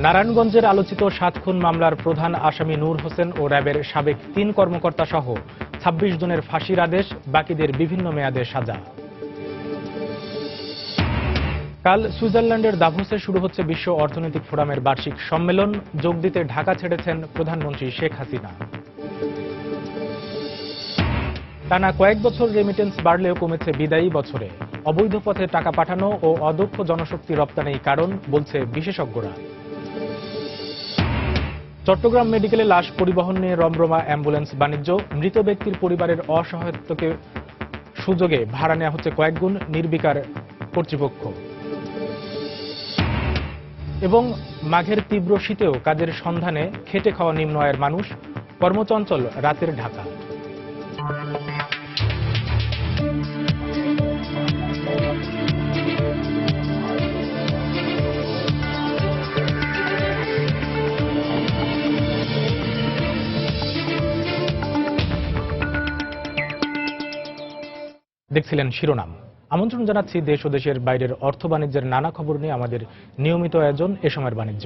নারায়ণগঞ্জের আলোচিত ৭ খুন মামলার প্রধান আসামি নূর হোসেন ও র্যাবের সাবেক ৩ কর্মকর্তা সহ ২৬ জনের ফাঁসির আদেশ, বাকিদের বিভিন্ন মেয়াদে সাজা। কাল সুইজারল্যান্ডের দাভোসে শুরু হচ্ছে বিশ্ব অর্থনৈতিক ফোরামের বার্ষিক সম্মেলন। যোগ দিতে ঢাকা ছেড়েছেন প্রধানমন্ত্রী শেখ হাসিনা। টানা কয়েক বছর রেমিটেন্স বাড়লেও কমেছে বিদায়ী বছরে। অবৈধ পথে টাকা পাঠানো ও অদক্ষ জনশক্তি রপ্তানিই কারণ, বলছে বিশেষজ্ঞরা। চট্টগ্রাম মেডিকেলে লাশ পরিবহন নিয়ে রমরমা অ্যাম্বুলেন্স বাণিজ্য। মৃত ব্যক্তির পরিবারের অসহায়ত্বকে সুযোগে ভাড়া নেওয়া হচ্ছে কয়েক গুণ, নির্বিকার কর্তৃপক্ষ। এবং মাঘের তীব্র শীতেও কাজের সন্ধানে খেটে খাওয়া নিম্ন আয়ের মানুষ, কর্মচঞ্চল রাতের ঢাকা। দেখছিলেন শিরোনাম। আমন্ত্রণ জানাচ্ছি দেশ ও দেশের বাইরের অর্থ বাণিজ্যের নানা খবর নিয়ে আমাদের নিয়মিত আয়োজন এ সময়ের বাণিজ্য।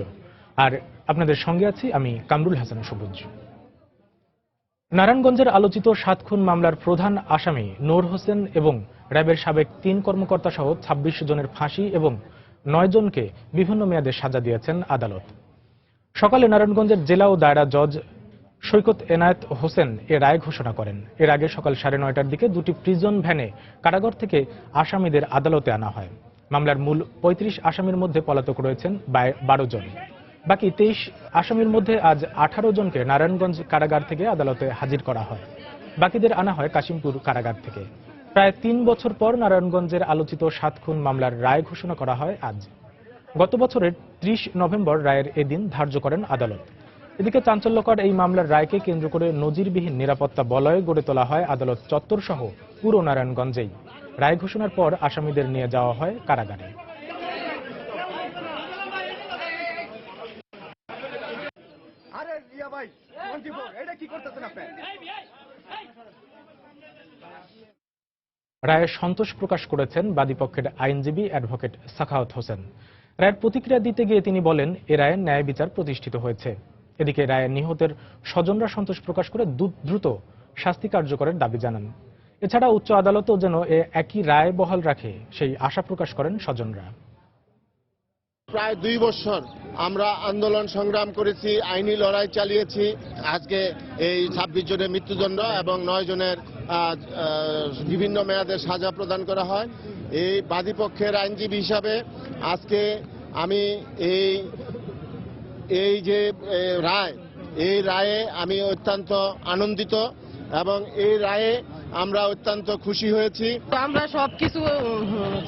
আর আপনাদের সঙ্গে আছি আমি কামরুল হাসান সবুজ। নারায়ণগঞ্জের আলোচিত ৭ খুন মামলার প্রধান আসামি নূর হোসেন এবং র্যাবের সাবেক ৩ কর্মকর্তা সহ ২৬ জনের ফাঁসি এবং ৯ জনকে বিভিন্ন মেয়াদে সাজা দিয়েছেন আদালত। সকালে নারায়ণগঞ্জের জেলা ও দায়রা জজ সৈকত এনায়েত হোসেন এ রায় ঘোষণা করেন। এর আগে সকাল ৯:৩০টার দিকে দুটি প্রিজন ভ্যানে কারাগার থেকে আসামিদের আদালতে আনা হয়। মামলার মূল ৩৫ আসামির মধ্যে পলাতক রয়েছেন ১২ জন। বাকি ২৩ আসামির মধ্যে আজ ১৮ জনকে নারায়ণগঞ্জ কারাগার থেকে আদালতে হাজির করা হয়। বাকিদের আনা হয় কাশিমপুর কারাগার থেকে। প্রায় ৩ বছর পর নারায়ণগঞ্জের আলোচিত ৭ খুন মামলার রায় ঘোষণা করা হয় আজ। গত বছরের ৩০ নভেম্বর রায়ের এদিন ধার্য করেন আদালত। এদিকে চাঞ্চল্যকর এই মামলার রায়কে কেন্দ্র করে নজিরবিহীন নিরাপত্তা বলয় গড়ে তোলা হয় আদালত চত্বর সহ পুরো নারায়ণগঞ্জেই। রায় ঘোষণার পর আসামিদের নিয়ে যাওয়া হয় কারাগারে। রায়ে সন্তোষ প্রকাশ করেছেন বাদীপক্ষের আইনজীবী অ্যাডভোকেট সাখাওয়াত হোসেন। রায়ের প্রতিক্রিয়া দিতে গিয়ে তিনি বলেন, এ রায়ে ন্যায় বিচার প্রতিষ্ঠিত হয়েছে। এদিকে রায়ে নিহতের স্বজনরা সন্তোষ প্রকাশ করে দ্রুত শাস্তি কার্যকরের দাবি জানান। এছাড়া উচ্চ আদালতও যেন একই রায় বহাল রাখে সেই আশা প্রকাশ করেন স্বজনরা। প্রায় ২ বছর আমরা আন্দোলন সংগ্রাম করেছি, আইনি লড়াই চালিয়েছি। আজকে এই ২৬ জনের মৃত্যুদণ্ড এবং ৯ জনের বিভিন্ন মেয়াদে সাজা প্রদান করা হয়। এই বাদীপক্ষের আইনজীবী হিসাবে আজকে আমি এই যে রায়, এই রায়ে আমি অত্যন্ত আনন্দিত এবং এই রায়ে আমরা অত্যন্ত খুশি হয়েছি। আমরা সবকিছু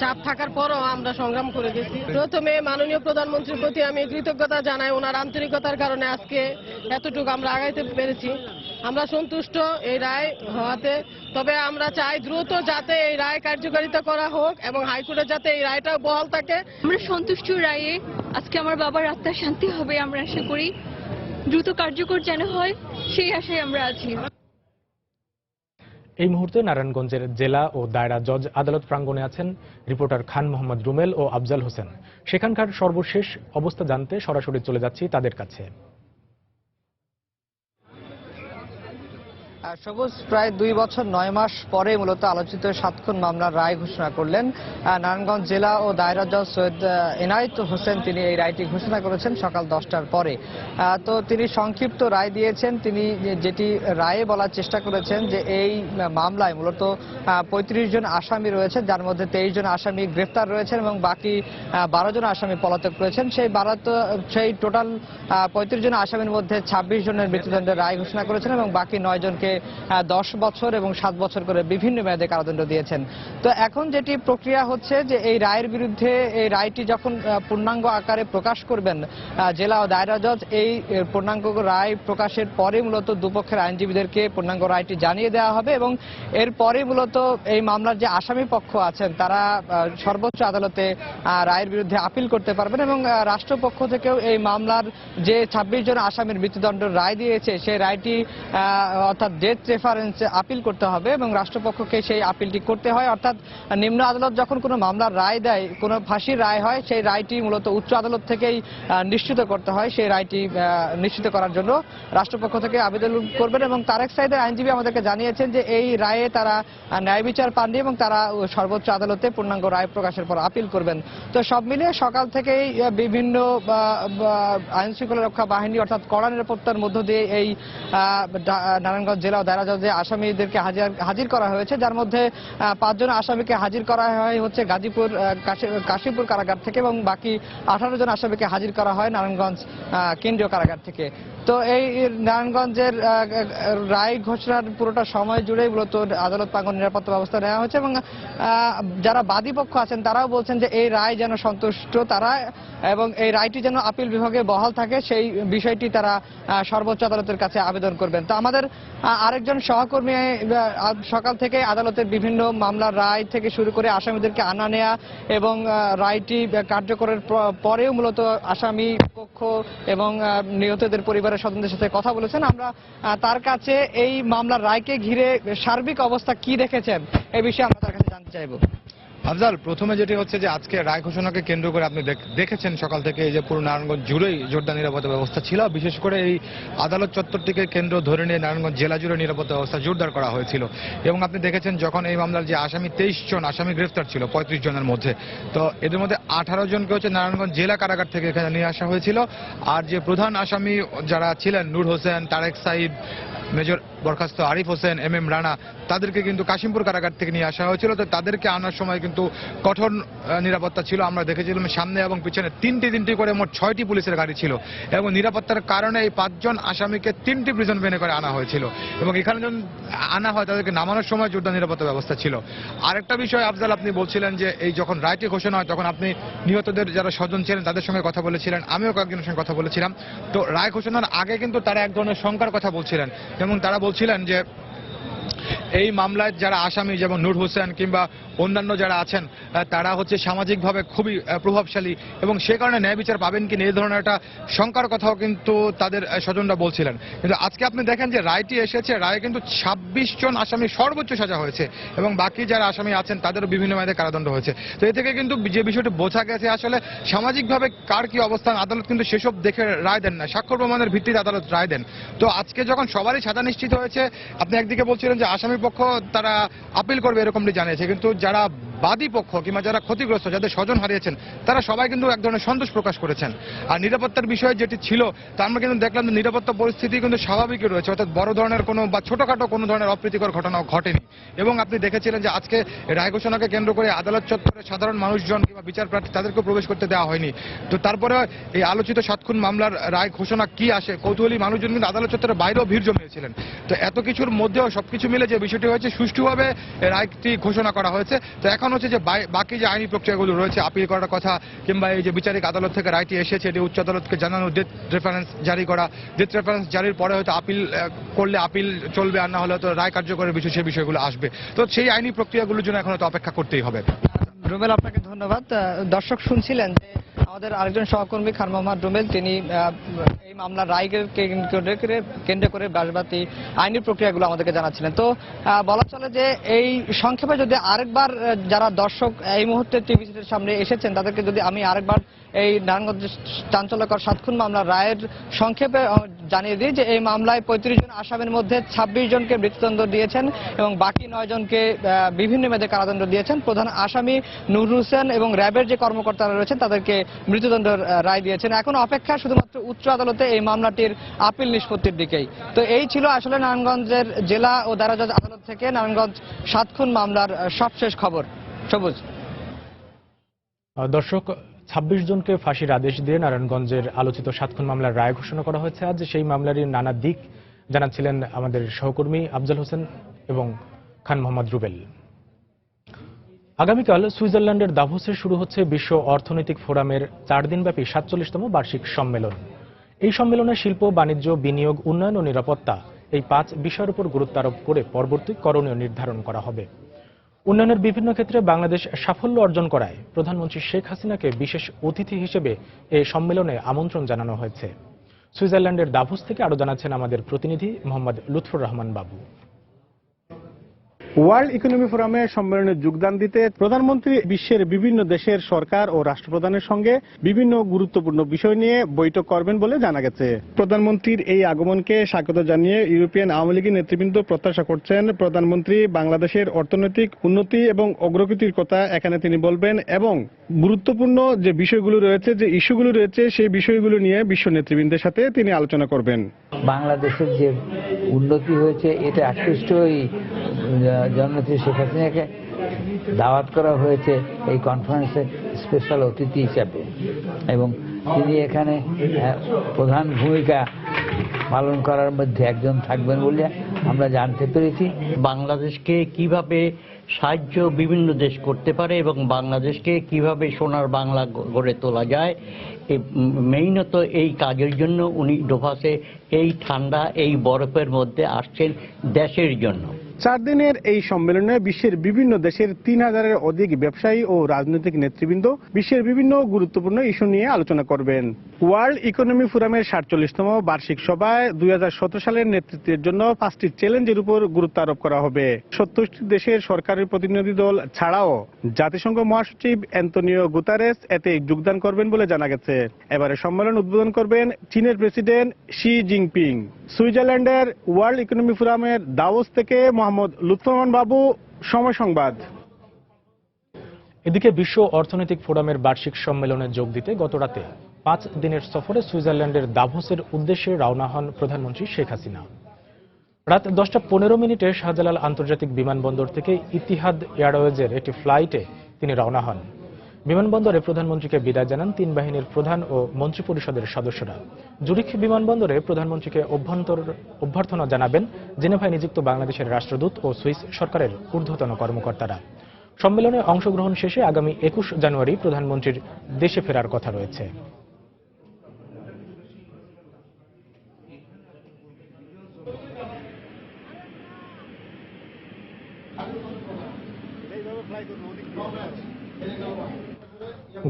চাপ থাকার পরও আমরা সংগ্রাম করে গেছি। প্রথমে মাননীয় প্রধানমন্ত্রীর প্রতি আমি কৃতজ্ঞতা জানাই, ওনার আন্তরিকতার কারণে আজকে এতটুকু আমরা আগাইতে পেরেছি। আমরা সন্তুষ্ট এই রায় হওয়াতে। তবে আমরা চাই দ্রুত যাতে এই রায় কার্যকারিতা করা হোক এবং হাইকোর্টে যাতে এই রায়টা বহাল থাকে। আমরা সন্তুষ্ট রায়ে আজকে আমার বাবার আত্মার শান্তি হবে আমরা আশা করি। দ্রুত কার্যকর যেন হয় সেই আশায় আমরা আছি। এই মুহূর্তে নারায়ণগঞ্জের জেলা ও দায়রা জজ আদালত প্রাঙ্গণে আছেন রিপোর্টার খান মোহাম্মদ রুমেল ও আফজাল হোসেন। সেখানকার সর্বশেষ অবস্থা জানতে সরাসরি চলে যাচ্ছি তাদের কাছে। সবুজ, প্রায় ২ বছর ৯ মাস পরে মূলত আলোচিত ৭ খুন মামলার রায় ঘোষণা করলেন নারায়ণগঞ্জ জেলা ও দায়রা জজ সৈয়দ এনায়েত হোসেন। তিনি এই রায়টি ঘোষণা করেছেন সকাল ১০টার পরে। তো তিনি সংক্ষিপ্ত রায় দিয়েছেন। তিনি যেটি রায়ে বলার চেষ্টা করেছেন যে এই মামলায় মূলত ৩৫ জন আসামি রয়েছে, যার মধ্যে ২৩ জন আসামি গ্রেফতার রয়েছেন এবং বাকি ১২ জন আসামি পলাতক রয়েছেন। সেই টোটাল ৩৫ জন আসামির মধ্যে ২৬ জনের মৃত্যুদণ্ডের রায় ঘোষণা করেছেন এবং বাকি ৯ জনকে 10 বছর এবং 7 বছর করে বিভিন্ন মেয়াদে কারাদণ্ড দিয়েছেন। তো এখন যেটি প্রক্রিয়া হচ্ছে যে এই রায়ের বিরুদ্ধে এই রায়টি যখন পূর্ণাঙ্গ আকারে প্রকাশ করবেন জেলা ও দায়রা জজ, এই পূর্ণাঙ্গ রায় প্রকাশের পরে মূলত দুপক্ষের আইনজীবীদেরকে পূর্ণাঙ্গ রায়টি জানিয়ে দেওয়া হবে এবং এরপরে মূলত এই মামলার যে আসামি পক্ষ আছেন তারা সর্বোচ্চ আদালতে রায়ের বিরুদ্ধে আপিল করতে পারবেন এবং রাষ্ট্রপক্ষ থেকেও এই মামলার যে ২৬ জন আসামির মৃত্যুদণ্ডের রায় দিয়েছে সেই রায়টি অর্থাৎ ডেথ রেফারেন্সে আপিল করতে হবে এবং রাষ্ট্রপক্ষকে সেই আপিলটি করতে হয়। অর্থাৎ নিম্ন আদালত যখন কোনো মামলার রায় দেয়, কোনো ফাঁসির রায় হয়, সেই রায়টি মূলত উচ্চ আদালত থেকেই নিশ্চিত করতে হয়। সেই রায়টি নিশ্চিত করার জন্য রাষ্ট্রপক্ষ থেকে আবেদন করবেন এবং তারেক সাইদের আইনজীবী আমাদেরকে জানিয়েছেন যে এই রায়ে তারা ন্যায় বিচার পাননি এবং তারা সর্বোচ্চ আদালতে পূর্ণাঙ্গ রায় প্রকাশের পর আপিল করবেন। তো সব মিলিয়ে সকাল থেকেই বিভিন্ন আইন শৃঙ্খলা রক্ষা বাহিনী অর্থাৎ কড়া নিরাপত্তার মধ্য দিয়ে এই নারায়ণগঞ্জ জেলা ও দায়রা জজে আসামিদেরকে হাজির করা হয়েছে, যার মধ্যে 5 জন আসামিকে হাজির করা হয় হচ্ছে গাজীপুর কাশীপুর কারাগার থেকে এবং বাকি 18 জন আসামিকে হাজির করা হয় নারায়ণগঞ্জ কেন্দ্রীয় কারাগার থেকে। তো এই নারায়ণগঞ্জের রায় ঘোষণার পুরোটা সময় জুড়েই মূলত আদালত প্রাঙ্গণ নিরাপত্তা ব্যবস্থা নেওয়া হয়েছে এবং যারা বাদী পক্ষ আছেন তারাও বলছেন যে এই রায় যেন সন্তুষ্ট তারা এবং এই রায়টি যেন আপিল বিভাগে বহাল থাকে, সেই বিষয়টি তারা সর্বোচ্চ আদালতের কাছে আবেদন করবেন। তো আমাদের আরেকজন সহকর্মী সকাল থেকে আদালতের বিভিন্ন মামলার রায় থেকে শুরু করে আসামিদেরকে আনা নেয়া এবং রায়টি কার্যকরের পরেও মূলত আসামি পক্ষ এবং নিহতদের পরিবারের স্বজনদের সাথে কথা বলেছেন। আমরা তার কাছে এই মামলার রায়কে ঘিরে সার্বিক অবস্থা কি দেখেছেন এই বিষয়ে আমরা তার কাছে জানতে চাইব। আফজাল, প্রথমে যেটি হচ্ছে যে আজকে রায় ঘোষণাকে কেন্দ্র করে আপনি দেখেছেন সকাল থেকে এই যে পুরো নারায়ণগঞ্জ জুড়েই জোরদার নিরাপত্তা ব্যবস্থা ছিল। বিশেষ করে এই আদালত চত্বরটিকে কেন্দ্র ধরে নিয়ে নারায়ণগঞ্জ জেলা জুড়ে নিরাপত্তা ব্যবস্থা জোরদার করা হয়েছিল এবং আপনি দেখেছেন যখন এই মামলার যে আসামি 23 জন আসামি গ্রেফতার ছিল 35 জনের মধ্যে, তো এদের মধ্যে 18 জনকে হচ্ছে নারায়ণগঞ্জ জেলা কারাগার থেকে এখানে নিয়ে আসা হয়েছিল। আর যে প্রধান আসামি যারা ছিলেন নূর হোসেন, তারেক সাইদ, মেজর বরখাস্ত আরিফ হোসেন, MM রানা, তাদেরকে কিন্তু কাশিমপুর কারাগার থেকে নিয়ে আসা হয়েছিল। তো তাদেরকে আনার সময় কিন্তু কঠোর নিরাপত্তা ছিল। আমরা দেখেছিলাম সামনে এবং পিছনে তিনটি করে মোট 6টি পুলিশের গাড়ি ছিল এবং নিরাপত্তার কারণে এই 5 জন আসামিকে 3টি প্রিজন ভ্যানে করে আনা হয়েছিল এবং এখানে যখন আনা হয় তাদেরকে নামানোর সময় জোরদার নিরাপত্তা ব্যবস্থা ছিল। আরেকটা বিষয় আফজাল, আপনি বলছিলেন যে এই যখন রায়টি ঘোষণা হয় তখন আপনি নিহতদের যারা স্বজন ছিলেন তাদের সঙ্গে কথা বলেছিলেন, আমিও কয়েকজনের সঙ্গে কথা বলেছিলাম। তো রায় ঘোষণার আগে কিন্তু তারা এক ধরনের শঙ্কার কথা বলছিলেন এবং তারা বলছিলেন যে এই মামলায় যারা আসামি যেমন নূর হোসেন কিংবা অন্যান্য যারা আছেন তারা হচ্ছে সামাজিকভাবে খুবই প্রভাবশালী এবং সে কারণে ন্যায় বিচার পাবেন কিনা এই ধরনের একটা শঙ্কার কথাও কিন্তু তাদের স্বজনরা বলছিলেন। কিন্তু আজকে আপনি দেখেন যে রায়টি এসেছে, রায়ে কিন্তু 26 জন আসামি সর্বোচ্চ সাজা হয়েছে এবং বাকি যারা আসামি আছেন তাদেরও বিভিন্ন মেয়াদে কারাদণ্ড হয়েছে। তো এ থেকে কিন্তু যে বিষয়টি বোঝা গেছে আসলে সামাজিকভাবে কার কি অবস্থান, আদালত কিন্তু সেসব দেখে রায় দেন না, সাক্ষ্য প্রমাণের ভিত্তিতে আদালত রায় দেন। তো আজকে যখন সবারই সাজা নিশ্চিত হয়েছে, আপনি একদিকে বলছিলেন যে আসামি পক্ষ তারা আপিল করবে এরকমটি জানিয়েছে, কিন্তু যারা বাদী পক্ষ কিংবা যারা ক্ষতিগ্রস্ত, যাদের স্বজন হারিয়েছেন, তারা সবাই কিন্তু এক ধরনের সন্তোষ প্রকাশ করেছেন। আর নিরাপত্তার বিষয় যেটি ছিল তা আমরা কিন্তু দেখলাম যে নিরাপত্তা পরিস্থিতি কিন্তু স্বাভাবিকই রয়েছে, অর্থাৎ বড় ধরনের কোনো বা ছোটখাটো কোনো ধরনের অপ্রীতিকর ঘটনাও ঘটেনি। এবং আপনি দেখেছিলেন যে আজকে রায় ঘোষণাকে কেন্দ্র করে আদালত চত্বরে সাধারণ মানুষজন কিংবা বিচার প্রার্থী তাদেরকেও প্রবেশ করতে দেওয়া হয়নি। তো তারপরে এই আলোচিত 7 খুন মামলার রায় ঘোষণা কি আসে, কৌতূহলী মানুষজন কিন্তু আদালত চত্বরের বাইরেও ভিড় জমিয়েছিলেন। তো এত কিছুর মধ্যেও সবকিছু মিলে যে বিষয়টি হয়েছে সুষ্ঠুভাবে রায়টি ঘোষণা করা হয়েছে। তো এখন হচ্ছে যে বাকি যে আইনি প্রক্রিয়াগুলো রয়েছে, আপিল করার কথা কিংবা এই যে বিচারিক আদালত থেকে রায়টি এসেছে এটি উচ্চ আদালতকে জানানো, ডেথ রেফারেন্স জারি করা, ডেথ রেফারেন্স জারির পরে হয়তো আপিল করলে আপিল চলবে, আর না হলে হয়তো রায় কার্যকরের বিষয় সেই বিষয়গুলো আসবে। তো সেই আইনি প্রক্রিয়াগুলোর জন্য এখন হয়তো অপেক্ষা করতেই হবে। রুমেল, আপনাকে ধন্যবাদ। দর্শক শুনছিলেন যে আমাদের আরেকজন সহকর্মী খান মোহাম্মদ রুমেল, তিনি এই মামলার রায়কে কেন্দ্র করে বাসবাতি আইনি প্রক্রিয়াগুলো আমাদেরকে জানাচ্ছিলেন। তো বলা চলে যে এই সংক্ষেপে যদি আরেকবার যারা দর্শক এই মুহূর্তে টিভির সামনে এসেছেন তাদেরকে যদি আমি আরেকবার এই নারায়ণগঞ্জ চাঞ্চল্যকর 7 খুন মামলার রায়ের সংক্ষেপে জানিয়ে দিই যে এই মামলায় 35 জন আসামির মধ্যে 26 জনকে মৃত্যুদণ্ড দিয়েছেন এবং বাকি 9 জনকে বিভিন্ন মেয়াদে কারাদণ্ড দিয়েছেন। প্রধান আসামি নূর হোসেন এবং র্যাবের যে কর্মকর্তারা রয়েছেন তাদেরকে মৃত্যুদণ্ডের রায় দিয়েছেন। এখন অপেক্ষা শুধুমাত্র উচ্চ আদালতে এই মামলাটির আপিল নিষ্পত্তির দিকেই। তো এই ছিল আসলে নারায়ণগঞ্জের জেলা ও দায়রা জজ আদালত থেকে নারায়ণগঞ্জ 7 খুন মামলার সবশেষ খবর। সবুজ। দর্শক, 26 জনকে ফাঁসির আদেশ দিয়ে নারায়ণগঞ্জের আলোচিত 7 খুন মামলার রায় ঘোষণা করা হয়েছে আজ। সেই মামলারই নানা দিক জানাচ্ছিলেন আমাদের সহকর্মী আফজাল হোসেন এবং খান মোহাম্মদ রুবেল। আগামীকাল সুইজারল্যান্ডের দাভোসে শুরু হচ্ছে বিশ্ব অর্থনৈতিক ফোরামের 4 দিনব্যাপী 47তম বার্ষিক সম্মেলন। এই সম্মেলনে শিল্প, বাণিজ্য, বিনিয়োগ, উন্নয়ন ও নিরাপত্তা এই 5 বিষয়ের উপর গুরুত্ব আরোপ করে পরবর্তী করণীয় নির্ধারণ করা হবে। উন্নয়নের বিভিন্ন ক্ষেত্রে বাংলাদেশ সাফল্য অর্জন করায় প্রধানমন্ত্রী শেখ হাসিনাকে বিশেষ অতিথি হিসেবে এই সম্মেলনে আমন্ত্রণ জানানো হয়েছে। সুইজারল্যান্ডের দাভোস থেকে আরো জানাচ্ছেন আমাদের প্রতিনিধি মোহাম্মদ লুৎফর রহমান বাবু। ওয়ার্ল্ড ইকোনমি ফোরামে সম্মেলনে যোগদান দিতে প্রধানমন্ত্রী বিশ্বের বিভিন্ন দেশের সরকার ও রাষ্ট্রপ্রধানের সঙ্গে বিভিন্ন গুরুত্বপূর্ণ বিষয় নিয়ে বৈঠক করবেন বলে জানা গেছে। প্রধানমন্ত্রীর এই আগমনকে স্বাগত জানিয়ে ইউরোপিয়ান আওয়ামী লীগের নেতৃবৃন্দ প্রত্যাশা করছেন প্রধানমন্ত্রী বাংলাদেশের অর্থনৈতিক উন্নতি এবং অগ্রগতির কথা এখানে তিনি বলবেন এবং গুরুত্বপূর্ণ যে বিষয়গুলো রয়েছে, যে ইস্যুগুলো রয়েছে, সেই বিষয়গুলো নিয়ে বিশ্ব নেতৃবৃন্দের সাথে তিনি আলোচনা করবেন। বাংলাদেশের যে উন্নতি হয়েছে এটা আকৃষ্টই জননেত্রী শেখ হাসিনাকে দাওয়াত করা হয়েছে এই কনফারেন্সে স্পেশাল অতিথি হিসাবে এবং তিনি এখানে প্রধান ভূমিকা পালন করার মধ্যে একজন থাকবেন বলে আমরা জানতে পেরেছি। বাংলাদেশকে কিভাবে সাহায্য বিভিন্ন দেশ করতে পারে এবং বাংলাদেশকে কিভাবে সোনার বাংলা গড়ে তোলা যায়, মেইনত এই কাজের জন্য উনি ডোভাসে এই ঠান্ডা এই বরফের মধ্যে আসছেন দেশের জন্য। 4 দিনের এই সম্মেলনে বিশ্বের বিভিন্ন দেশের 3000-এর অধিক ব্যবসায়ী ও রাজনৈতিক নেতৃবৃন্দ বিশ্বের বিভিন্ন গুরুত্বপূর্ণ ইস্যু নিয়ে আলোচনা করবেন। ওয়ার্ল্ড ইকোনমি ফোরামের 47তম বার্ষিক সভায় 2017 সালের নেতৃত্বের জন্য 5টি চ্যালেঞ্জের উপর গুরুত্ব আরোপ করা হবে। 70টি দেশের সরকারের প্রতিনিধি দল ছাড়াও জাতিসংঘ মহাসচিব অ্যান্তোনিও গুতারেস এতে যোগদান করবেন বলে জানা গেছে। এবারে সম্মেলন উদ্বোধন করবেন চীনের প্রেসিডেন্ট শি জিনপিং। সুইজারল্যান্ডের ওয়ার্ল্ড ইকোনমি ফোরামের দাভোস থেকে মোহাম্মদ লুৎফর রহমান বাবু, সময় সংবাদ। এদিকে বিশ্ব অর্থনৈতিক ফোরামের বার্ষিক সম্মেলনে যোগ দিতে গতরাতে 5 দিনের সফরে সুইজারল্যান্ডের দাভোসের উদ্দেশ্যে রওনা হন প্রধানমন্ত্রী শেখ হাসিনা। রাত 10:15 শাহজালাল আন্তর্জাতিক বিমানবন্দর থেকে ইতিহাদ এয়ারওয়েজের একটি ফ্লাইটে তিনি রওনা হন। বিমানবন্দরে প্রধানমন্ত্রীকে বিদায় জানান 3 বাহিনীর প্রধান ও মন্ত্রিপরিষদের সদস্যরা। জুরিখ বিমানবন্দরে প্রধানমন্ত্রীকে অভ্যর্থনা জানাবেন জেনেভায় নিযুক্ত বাংলাদেশের রাষ্ট্রদূত ও সুইস সরকারের ঊর্ধ্বতন কর্মকর্তারা। সম্মেলনে অংশগ্রহণ শেষে আগামী 21 জানুয়ারি প্রধানমন্ত্রীর দেশে ফেরার কথা রয়েছে।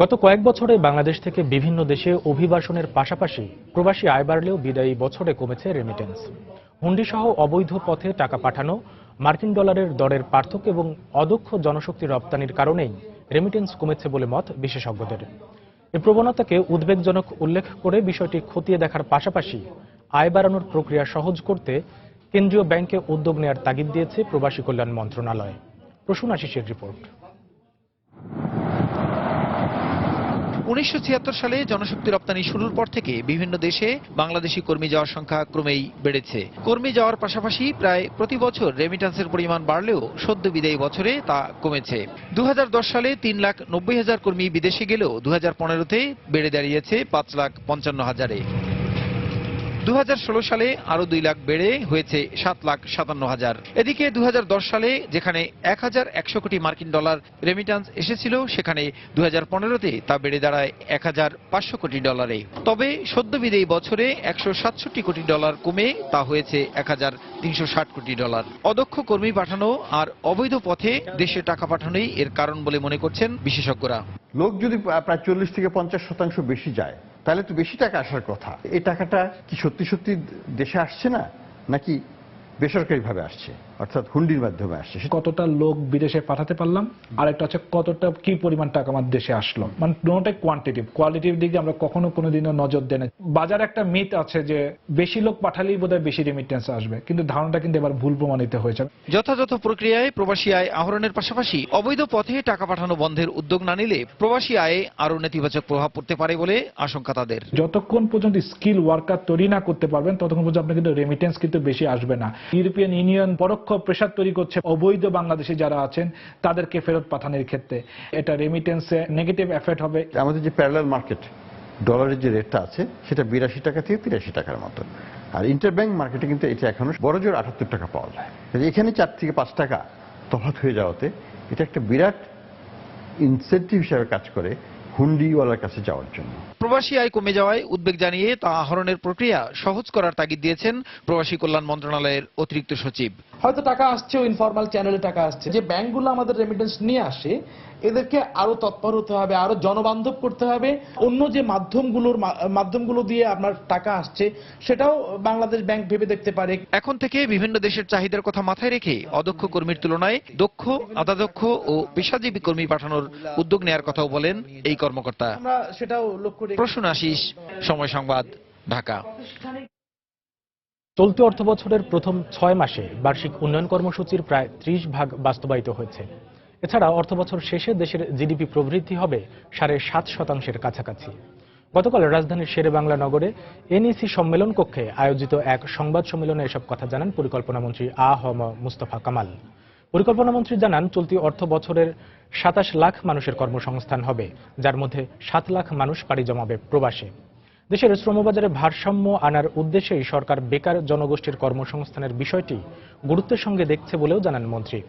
গত কয়েক বছরে বাংলাদেশ থেকে বিভিন্ন দেশে অভিবাসনের পাশাপাশি প্রবাসী আয় বাড়লেও বিদায়ী বছরে কমেছে রেমিটেন্স। হুন্ডি সহ অবৈধ পথে টাকা পাঠানো, মার্কিন ডলারের দরের পার্থক্য এবং অদক্ষ জনশক্তি রপ্তানির কারণেই রেমিটেন্স কমেছে বলে মত বিশেষজ্ঞদের। এই প্রবণতাকে উদ্বেগজনক উল্লেখ করে বিষয়টি খতিয়ে দেখার পাশাপাশি আয় বাড়ানোর প্রক্রিয়া সহজ করতে কেন্দ্রীয় ব্যাংকে উদ্যোগ নেওয়ার তাগিদ দিয়েছে প্রবাসী কল্যাণ মন্ত্রণালয়। প্রসূন আশিসের রিপোর্ট। 1976 সালে জনশক্তি রপ্তানি শুরুর পর থেকে বিভিন্ন দেশে বাংলাদেশি কর্মী যাওয়ার সংখ্যা ক্রমেই বেড়েছে। কর্মী যাওয়ার পাশাপাশি প্রায় প্রতি বছর রেমিটেন্সের পরিমাণ বাড়লেও সদ্য বিদায়ী বছরে তা কমেছে। 2010 সালে 3,90,000 কর্মী বিদেশে গেলেও 2015-তে বেড়ে দাঁড়িয়েছে 5,55,000-এ। 2016 সালে আরো 2 লাখ বেড়ে হয়েছে 7,57,000। এদিকে 2010 সালে যেখানে 1,100 কোটি মার্কিন ডলার রেমিটেন্স এসেছিল, সেখানে 2015-তে তা বেড়ে দাঁড়ায় 1,500 কোটি ডলারে। তবে সদ্য বিদায়ী বছরে 167 কোটি ডলার কমে তা হয়েছে 1,360 কোটি ডলার। অদক্ষ কর্মী পাঠানো আর অবৈধ পথে দেশে টাকা পাঠানোই এর কারণ বলে মনে করছেন বিশেষজ্ঞরা। লোক যদি প্রায় 40 থেকে 50% বেশি যায় তাহলে তো বেশি টাকা আসার কথা। এই টাকাটা কি সত্যি সত্যি দেশে আসছে না, নাকি বেসরকারিভাবে আসছে, অর্থাৎ হুন্ডির মাধ্যমে আসছে? কতটা লোক বিদেশে পাঠাতে পারলাম, আর একটা হচ্ছে কতটা কি পরিমাণ টাকা আমার দেশে আসলো। মানে দুটোটাই কোয়ান্টিটিভ, কোয়ালিটিভ দিকে আমরা কখনো কোনোদিনও নজর দেই না। বাজারে একটা মিথ আছে যে বেশি লোক পাঠালেই বোধহয় বেশি রেমিটেন্স আসবে, কিন্তু ধারণাটা কিন্তু এবার ভুল প্রমাণিত হয়েছে। যথাযথ প্রক্রিয়ায় প্রবাসী আয় আহরণের পাশাপাশি অবৈধ পথে টাকা পাঠানো বন্ধের উদ্যোগ না নিলে প্রবাসী আয়ে আরো নেতিবাচক প্রভাব পড়তে পারে বলে আশঙ্কা তাদের। যতক্ষণ পর্যন্ত স্কিল ওয়ার্কার তৈরি না করতে পারবেন ততক্ষণ পর্যন্ত আপনার কিন্তু রেমিটেন্স কিন্তু বেশি আসবে না। ইউরোপিয়ান ইউনিয়ন পরোক্ষ প্রেসার তৈরি করছে অবৈধ বাংলাদেশি যারা আছেন তাদেরকে ফেরত পাঠানোর ক্ষেত্রে। এটা রেমিটেন্সে নেগেটিভ এফেক্ট হবে। আমাদের যে প্যারালাল মার্কেট, ডলারের যে রেটটা আছে সেটা 82 টাকা থেকে 83 টাকার মতো, আর ইন্টারব্যাংক মার্কেটে কিন্তু এটা এখনো বড় জোর 78 টাকা পাওয়া যায়। এখানে 4 থেকে 5 টাকা তফাৎ হয়ে যাওয়াতে এটা একটা বিরাট ইনসেন্টিভ হিসাবে কাজ করে হুন্ডিওয়ালার কাছে যাওয়ার জন্য। প্রবাসী আয় কমে যাওয়ায় উদ্বেগ জানিয়ে তা আহরণের প্রক্রিয়া সহজ করার তাগিদ দিয়েছেন প্রবাসী কল্যাণ মন্ত্রণালয়ের অতিরিক্ত সচিব। হয়তো টাকা আসছে ইনফরমাল চ্যানেলে টাকা আসছে, যে ব্যাংকগুলো আমাদের রেমিটেন্স নিয়ে আসে এদেরকে আরো তৎপর হতে হবে, আরো জনবান্ধব করতে হবে। অন্য যে মাধ্যমগুলো দিয়ে আপনার টাকা আসছে সেটাও বাংলাদেশ ব্যাংক ভেবে দেখতে পারে। এখন থেকে বিভিন্ন দেশের চাহিদার কথা মাথায় রেখে অদক্ষ কর্মীর তুলনায় দক্ষ, আধাদক্ষ ও পেশাজীবী কর্মী পাঠানোর উদ্যোগ নেওয়ার কথাও বলেন এই কর্মকর্তা। আমরা সেটাও লক্ষ্য রেখে। প্রসূন আশিস, সময় সংবাদ, ঢাকা। চলতি অর্থবছরের প্রথম 6 মাসে বার্ষিক উন্নয়ন কর্মসূচির প্রায় 30% বাস্তবায়িত হয়েছে। এছাড়া অর্থবছর শেষে দেশের জিডিপি প্রবৃদ্ধি হবে 7.5% কাছাকাছি। গতকাল রাজধানীর শেরেবাংলা নগরে এনইসি সম্মেলন কক্ষে আয়োজিত এক সংবাদ সম্মেলনে এসব কথা জানান পরিকল্পনামন্ত্রী আ.হ.ম মুস্তফা কামাল। পরিকল্পনামন্ত্রী জানান, চলতি অর্থ বছরের 27 লাখ মানুষের কর্মসংস্থান হবে, যার মধ্যে 7 লাখ মানুষ পাড়ি জমাবে প্রবাসে। দেশের শ্রমবাজারে ভারসাম্য আনার উদ্দেশ্যেই সরকার বেকার জনগোষ্ঠীর কর্মসংস্থানের বিষয়টি গুরুত্বের সঙ্গে দেখছে বলেও জানান মন্ত্রী।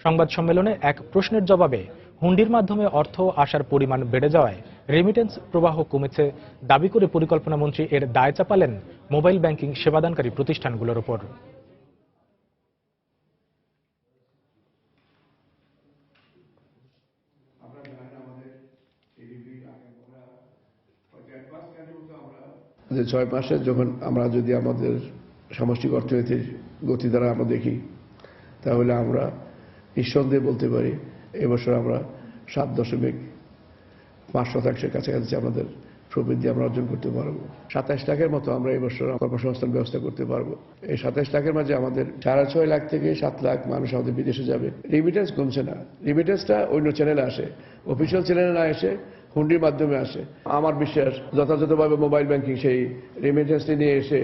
সংবাদ সম্মেলনে এক প্রশ্নের জবাবে হুন্ডির মাধ্যমে অর্থ আসার পরিমাণ বেড়ে যাওয়ায় রেমিটেন্স প্রবাহ কমেছে দাবি করে পরিকল্পনামন্ত্রী এর দায় চাপালেন মোবাইল ব্যাংকিং সেবাদানকারী প্রতিষ্ঠানগুলোর উপর। যে 6 মাসে যখন আমরা যদি আমাদের সামষ্টিক অর্থনীতির গতি দ্বারা আমরা দেখি, তাহলে আমরা নিঃসন্দেহে বলতে পারি এবছর আমরা 7.5% কাছাকাছি আমাদের প্রবৃদ্ধি আমরা অর্জন করতে পারবো। 27 লাখের মতো আমরা এবছর কর্মসংস্থান ব্যবস্থা করতে পারবো। এই 27 লাখের মাঝে আমাদের 6.5 লাখ থেকে 7 লাখ মানুষ আমাদের বিদেশে যাবে। রিমিটেন্স কমছে না, রিমিটেন্সটা অন্য চ্যানেলে আসে, অফিসিয়াল চ্যানেলে না এসে হুন্ডির মাধ্যমে আসে। আমার বিশ্বাস যথাযথভাবে মোবাইল ব্যাংকিং সেই রেমিটেন্সটি নিয়ে এসে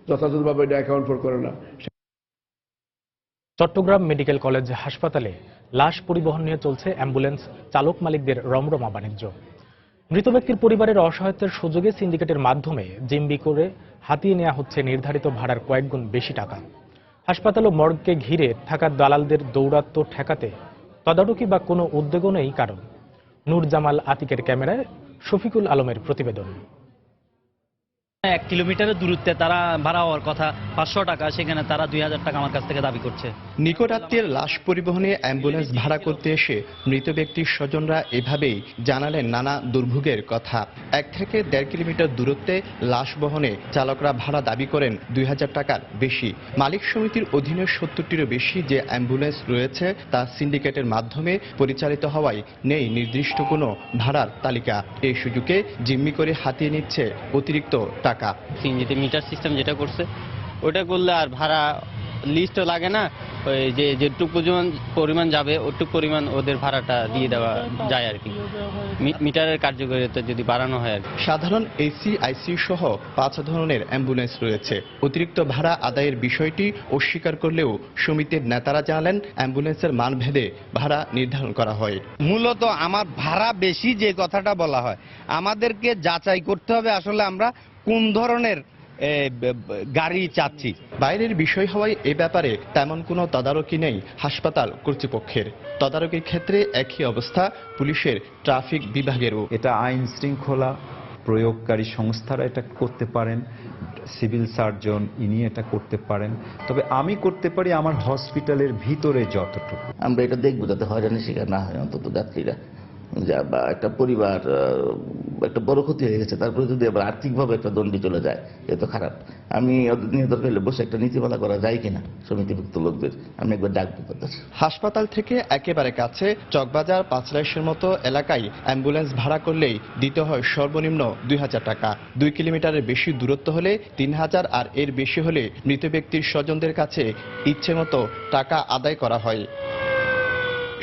যথাযথভাবে এটা অ্যাকাউন্ট ফর করে না। চট্টগ্রাম মেডিকেল কলেজ হাসপাতালে লাশ পরিবহন নিয়ে চলছে অ্যাম্বুলেন্স চালক মালিকদের রমরমা বাণিজ্য। মৃত ব্যক্তির পরিবারের অসহায়তার সুযোগে সিন্ডিকেটের মাধ্যমে জিম্বি করে হাতিয়ে নেওয়া হচ্ছে নির্ধারিত ভাড়ার কয়েক গুণ বেশি টাকা। হাসপাতাল ও মর্গকে ঘিরে থাকা দালালদের দৌরাত্ম্য ঠেকাতে তদারকি বা কোনো উদ্যোগও নেই কারণ। নূর জামাল আতিকের ক্যামেরায় শফিকুল আলমের প্রতিবেদন। 1 কিলোমিটারের দূরত্বে তারা ভাড়া হওয়ার কথা 500 টাকা, সেখানে তারা 2000 টাকা আমার কাছ থেকে দাবি করছে। নিকট আত্মীয়ের লাশ পরিবহনে অ্যাম্বুলেন্স ভাড়া করতে এসে মৃত ব্যক্তির স্বজনরা এভাবেই জানালেন নানা দুর্ভোগের কথা। 1 থেকে 1.5 কিলোমিটার দূরত্বে লাশ বহনে চালকরা ভাড়া দাবি করেন 2000 টাকার বেশি। মালিক সমিতির অধীনে 70টিরও বেশি যে অ্যাম্বুলেন্স রয়েছে তা সিন্ডিকেটের মাধ্যমে পরিচালিত হওয়ায় নেই নির্দিষ্ট কোনো ভাড়ার তালিকা। এই সুযোগে জিম্মি করে হাতিয়ে নিচ্ছে অতিরিক্ত টাকা। সিএনজিতে মিটার সিস্টেম যেটা করছে ওটা করলে আর ভাড়া লিস্টও লাগে না, ওই যেটুকু পরিমাণ যাবে ওটুকু পরিমাণ ওদের ভাড়াটা দিয়ে দেওয়া যায় আর কি। মিটারের কার্যকারিতা যদি বাড়ানো হয় আর কি। সাধারণ এসি, আইসি সহ 5 ধরনের অ্যাম্বুলেন্স রয়েছে। অতিরিক্ত ভাড়া আদায়ের বিষয়টি অস্বীকার করলেও সমিতির নেতারা জানালেন অ্যাম্বুলেন্সের মান ভেদে ভাড়া নির্ধারণ করা হয়। মূলত আমার ভাড়া বেশি যে কথাটা বলা হয়, আমাদেরকে যাচাই করতে হবে আসলে আমরা কোন ধরনের গাড়ি চাচ্ছি। বাইরের বিষয় হওয়ায় এ ব্যাপারে তেমন কোনো তদারকি নেই হাসপাতাল কর্তৃপক্ষের। তদারকির ক্ষেত্রে একই অবস্থা পুলিশের ট্রাফিক বিভাগেরও। এটা আইন শৃঙ্খলা প্রয়োগকারী সংস্থারা এটা করতে পারেন, সিভিল সার্জন ইনি এটা করতে পারেন, তবে আমি করতে পারি আমার হসপিটালের ভিতরে যতটুকু। আমরা এটা দেখবো যাতে হয়রানির শিকার না হয় অন্তত যাত্রীরা, বা একটা পরিবার একটা বড় ক্ষতি হয়ে গেছে, তারপরে যদি আবার আর্থিকভাবে একটা দণ্ডি চলে যায় এ তো খারাপ। আমি নিয়ে দরকার বসে একটা নীতিমালা করা যায় কিনা সমিতিভুক্ত লোকদের আমি একবার ডাকবো। হাসপাতাল থেকে একেবারে কাছে চকবাজার, পাঁচলাইশের মতো এলাকায় অ্যাম্বুলেন্স ভাড়া করলেই দিতে হয় সর্বনিম্ন 2000 টাকা। 2 কিলোমিটারের বেশি দূরত্ব হলে 3000, আর এর বেশি হলে মৃত ব্যক্তির স্বজনদের কাছে ইচ্ছে মতো টাকা আদায় করা হয়।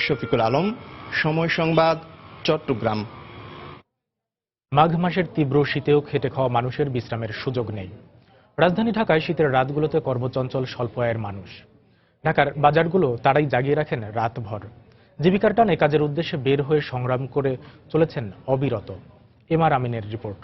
শফিকুল আলম, সময় সংবাদ, চট্টগ্রাম। মাঘ মাসের তীব্র শীতেও খেটে খাওয়া মানুষের বিশ্রামের সুযোগ নেই। রাজধানী ঢাকায় শীতের রাতগুলোতে কর্মচঞ্চল স্বল্প আয়ের মানুষ। ঢাকার বাজারগুলো তারাই জাগিয়ে রাখেন রাতভর। জীবিকার টানে কাজের উদ্দেশ্যে বের হয়ে সংগ্রাম করে চলেছেন অবিরত। এমআর আমিনের রিপোর্ট।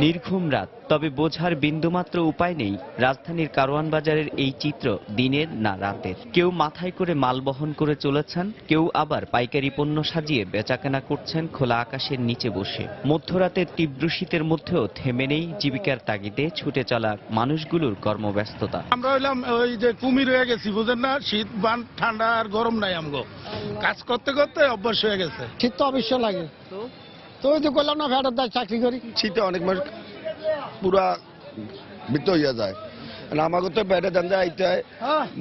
নির্ঘুম রাত, তবে বোঝার বিন্দুমাত্র উপায় নেই রাজধানীর কারওয়ান বাজারের এই চিত্র দিনের না রাতের। কেউ মাথায় করে মাল বহন করে চলেছেন, কেউ আবার পাইকারি পণ্য সাজিয়ে বেচাকেনা করছেন খোলা আকাশের নিচে বসে। মধ্যরাতের তীব্র শীতের মধ্যেও থেমে নেই জীবিকার তাগিদে ছুটে চলা মানুষগুলোর কর্মব্যস্ততা। আমরা হইলাম ওই যে কুমির হয়ে গেছি, বুঝেন না, শীত বান ঠান্ডা আর গরম নাই, আমগো কাজ করতে করতে অভ্যাস হয়ে গেছে। শীত তো অবশ্য লাগে, তো ওই তো করলাম না, ভেড়ার দায় চাকরি করি, শীতে অনেক মানুষ পুরা বৃত্ত হইয়া যায়। আমাকে তো বেড়ে দান যাইতে হয়,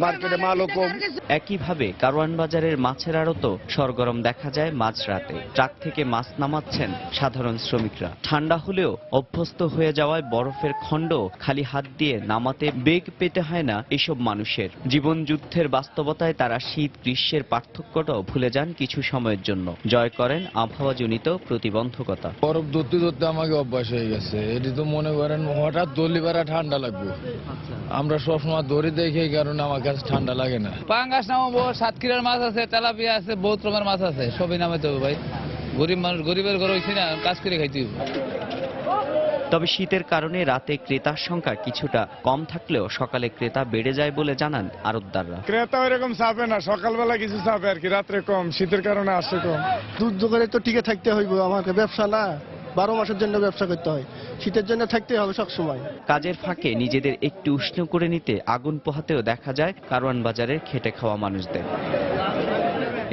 মার্কেটে মালও কম। একইভাবে কারওয়ান বাজারের মাছের আড়তও সরগরম দেখা যায় মাঝরাতে। ট্রাক থেকে মাছ নামাচ্ছেন সাধারণ শ্রমিকরা। ঠান্ডা হলেও অভ্যস্ত হয়ে যাওয়ায় বরফের খণ্ড খালি হাত দিয়ে নামাতে বেগ পেতে হয় না এসব মানুষের। জীবন যুদ্ধের বাস্তবতায় তারা শীত গ্রীষ্মের পার্থক্যটাও ভুলে যান কিছু সময়ের জন্য। জয় করেন আবহাওয়াজনিত প্রতিবন্ধকতা। বরফ ধরতে ধরতে আমাকে অভ্যাস হয়ে গেছে। এটি তো মনে করেন হঠাৎ দলি বেড়া ঠান্ডা লাগবে, আমরা সবসময় দড়ি দেখে, এই কারণে আমার কাছে ঠান্ডা লাগে না। পাঙ্গাস নামাবো, সাতক্ষীরার মাছ আছে, তেলাপিয়া আছে, বহুত রকমের মাছ আছে, সবই নামাইতে হবে ভাই। গরিব মানুষ, গরিবের ঘর হইছি না, কাজ করে খাইতে হবে। তবে শীতের কারণে রাতে ক্রেতার সংখ্যা কিছুটা কম থাকলেও সকালে ক্রেতা বেড়ে যায় বলে জানান আড়তদাররা। ক্রেতা এরকম চাপে না, সকালবেলা কিছু চাপে আর কি, রাত্রে কম, শীতের কারণে আসে কম। দুধ দোকানে তো টিকে থাকতে হইব, আমাকে ব্যবসা না, 12 মাসের জন্য ব্যবসা করতে হয়, শীতের জন্য থাকতে হবে সবসময়। কাজের ফাঁকে নিজেদের একটু উষ্ণ করে নিতে আগুন পোহাতেও দেখা যায় কারওয়ান বাজারের খেটে খাওয়া মানুষদের।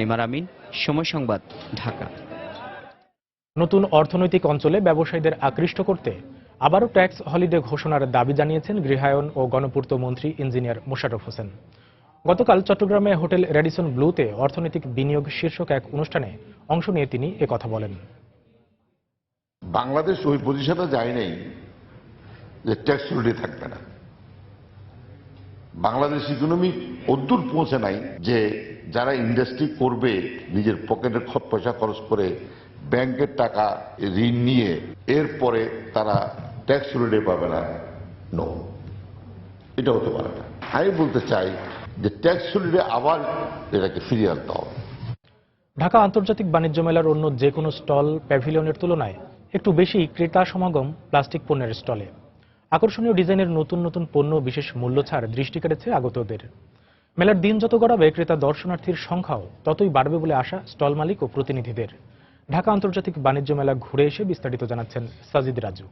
এমআর আমিন, সময় সংবাদ, ঢাকা। নতুন অর্থনৈতিক অঞ্চলে ব্যবসায়ীদের আকৃষ্ট করতে আবারও ট্যাক্স হলিডে ঘোষণার দাবি জানিয়েছেন গৃহায়ন ও গণপূর্ত মন্ত্রী ইঞ্জিনিয়ার মোশাররফ হোসেন। গতকাল চট্টগ্রামে হোটেল রেডিসন ব্লুতে অর্থনৈতিক বিনিয়োগ শীর্ষক এক অনুষ্ঠানে অংশ নিয়ে তিনি একথা বলেন। বাংলাদেশ ওই পজিশনে যায় নাই যে ট্যাক্স হলিডে থাকবে না। বাংলাদেশ ইকোনমি অদূর পৌঁছে নাই যে যারা ইন্ডাস্ট্রি করবে নিজের পকেটের পয়সা খরচ করে ব্যাংকের টাকা ঋণ নিয়ে এরপরে তারা ট্যাক্স হলিডে পাবে না। নো, এটা হতে পারে না। আমি বলতে চাই যে ট্যাক্স হলিডে আবার এটাকে ফিরিয়ে আনতে হবে। ঢাকা আন্তর্জাতিক বাণিজ্য মেলার অন্য যে কোনো স্টল প্যাভিলিয়নের তুলনায় একটু বেশি ক্রেতা সমাগম প্লাস্টিক পণ্যের স্টলে। আকর্ষণীয় ডিজাইনের নতুন নতুন পণ্য বিশেষ মূল্য ছাড় দৃষ্টি কেড়েছে আগতদের। মেলার দিন যত গড়াবে ক্রেতা দর্শনার্থীর সংখ্যাও ততই বাড়বে বলে আশা স্টল মালিক ও প্রতিনিধিদের। ঢাকা আন্তর্জাতিক বাণিজ্য মেলা ঘুরে এসে বিস্তারিত জানাচ্ছেন সাজিদ রাজু।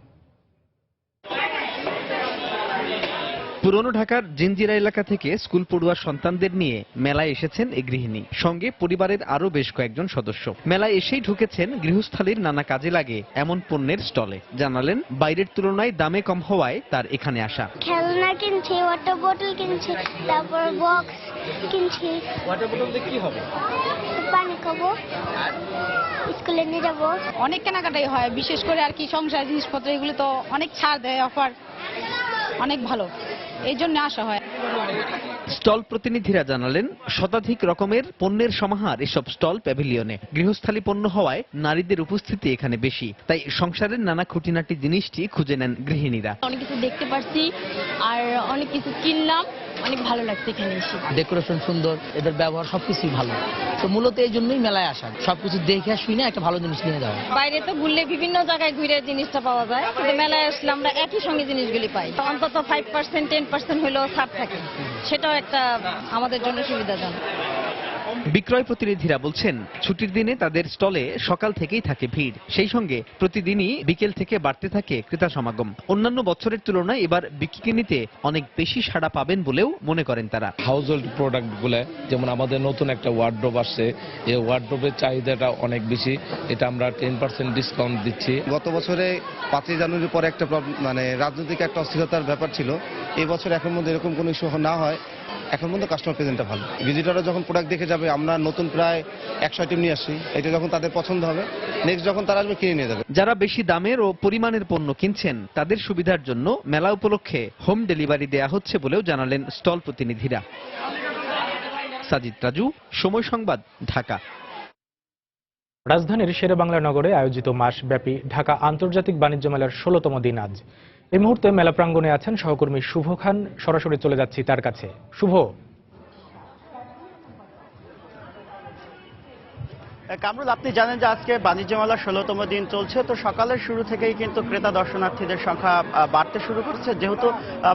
পুরনো ঢাকার জিঞ্জিরা এলাকা থেকে স্কুল পড়ুয়া সন্তানদের নিয়ে মেলায় এসেছেন এই গৃহিণী, সঙ্গে পরিবারের আরো বেশ কয়েকজন সদস্য। মেলায় এসেই ঢুকেছেন গৃহস্থালীর নানা কাজে লাগে এমন পণ্যের স্টলে। জানালেন বাইরের তুলনায় দামে কম হওয়ায় তার এখানে আসা। খেলনা কিনছি, ওয়াটার বোতল কিনছি, তারপর বক্স কিনছি। ওয়াটার বোতল দিয়ে কি হবে? পানি খাবো, স্কুলে নিয়ে যাবো। অনেক কেনাকাটাই হয়, বিশেষ করে আর কি সংসার জিনিসপত্র, এগুলো তো অনেক ছাড় দেয়, অফার অনেক ভালো, এই জন্য আসা হয়। স্টল প্রতিনিধিরা জানালেন শতাধিক রকমের পণ্যের সমাহার এসব স্টল প্যাভিলিয়নে। গৃহস্থালী পণ্য হওয়ায় নারীদের উপস্থিতি এখানে বেশি, তাই সংসারের নানা খুঁটিনাটি জিনিসটি খুঁজে নেন গৃহিণীরা। অনেক কিছু দেখতে পারছি আর অনেক কিছু কিনলাম, অনেক ভালো লাগছে এখানে এসে। ডেকোরেশন সুন্দর, এদের ব্যবহার সবকিছুই ভালো, তো মূলত এই জন্যই মেলায় আসা, সবকিছু দেখে শুনে একটা ভালো জিনিস নিয়ে যাওয়া। বাইরে তো ঘুরলে বিভিন্ন জায়গায় ঘুরে জিনিসটা পাওয়া যায়, কিন্তু মেলায় আসলে আমরা একই সঙ্গে জিনিসগুলি পাই। অন্তত 5% 10% হলেও ছাড় থাকে, সেটাও একটা আমাদের জন্য সুবিধাজনক। বিক্রয় প্রতিনিধিরা বলছেন ছুটির দিনে তাদের স্টলে সকাল থেকেই থাকে ভিড়, সেই সঙ্গে প্রতিদিনই বিকেল থেকে বাড়তে থাকে ক্রেতা সমাগম। অন্যান্য বছরের তুলনায় এবার বিক্রিতে অনেক বেশি সাড়া পাবেন বলেও মনে করেন তারা। হাউস হোল্ড প্রোডাক্টগুলো, যেমন আমাদের নতুন একটা ওয়ার্ডরোব আসছে, এই ওয়ার্ডরোবের চাহিদাটা অনেক বেশি, এটা আমরা 10% ডিসকাউন্ট দিচ্ছি। গত বছরে 5 জানুয়ারির পরে একটা রাজনৈতিক একটা অস্থিরতার ব্যাপার ছিল, এই বছর এখন মধ্যে এরকম কোনো ইস্যু না হয়, এখন পর্যন্ত কাস্টমার প্রেজেন্টটা ভালো। ভিজিটররা যখন প্রোডাক্ট দেখে যাবে, আমরা নতুন প্রায় 100 আইটেম নিয়ে আসছি, এটা যখন তাদের পছন্দ হবে নেক্সট যখন তারা আসবে কিনে নিয়ে যাবে। যারা বেশি দামের ও পরিমাণের পণ্য কিনছেন তাদের সুবিধার জন্য মেলা উপলক্ষে হোম ডেলিভারি দেয়া হচ্ছে বলেও জানালেন স্টল প্রতিনিধিরা। সাজিদ রাজু, সময় সংবাদ, ঢাকা। রাজধানীর শেরেবাংলা নগরে আয়োজিত মাসব্যাপী ঢাকা আন্তর্জাতিক বাণিজ্য মেলার 16তম দিন আজ। এই মুহূর্তে মেলা প্রাঙ্গণে আছেন সহকর্মী শুভ খান, সরাসরি চলে যাচ্ছি তার কাছে। শুভ, কামরুল, আপনি জানেন যে আজকে বাণিজ্য মেলার 16তম দিন চলছে, তো সকালের শুরু থেকেই কিন্তু ক্রেতা দর্শনার্থীদের সংখ্যা বাড়তে শুরু করেছে। যেহেতু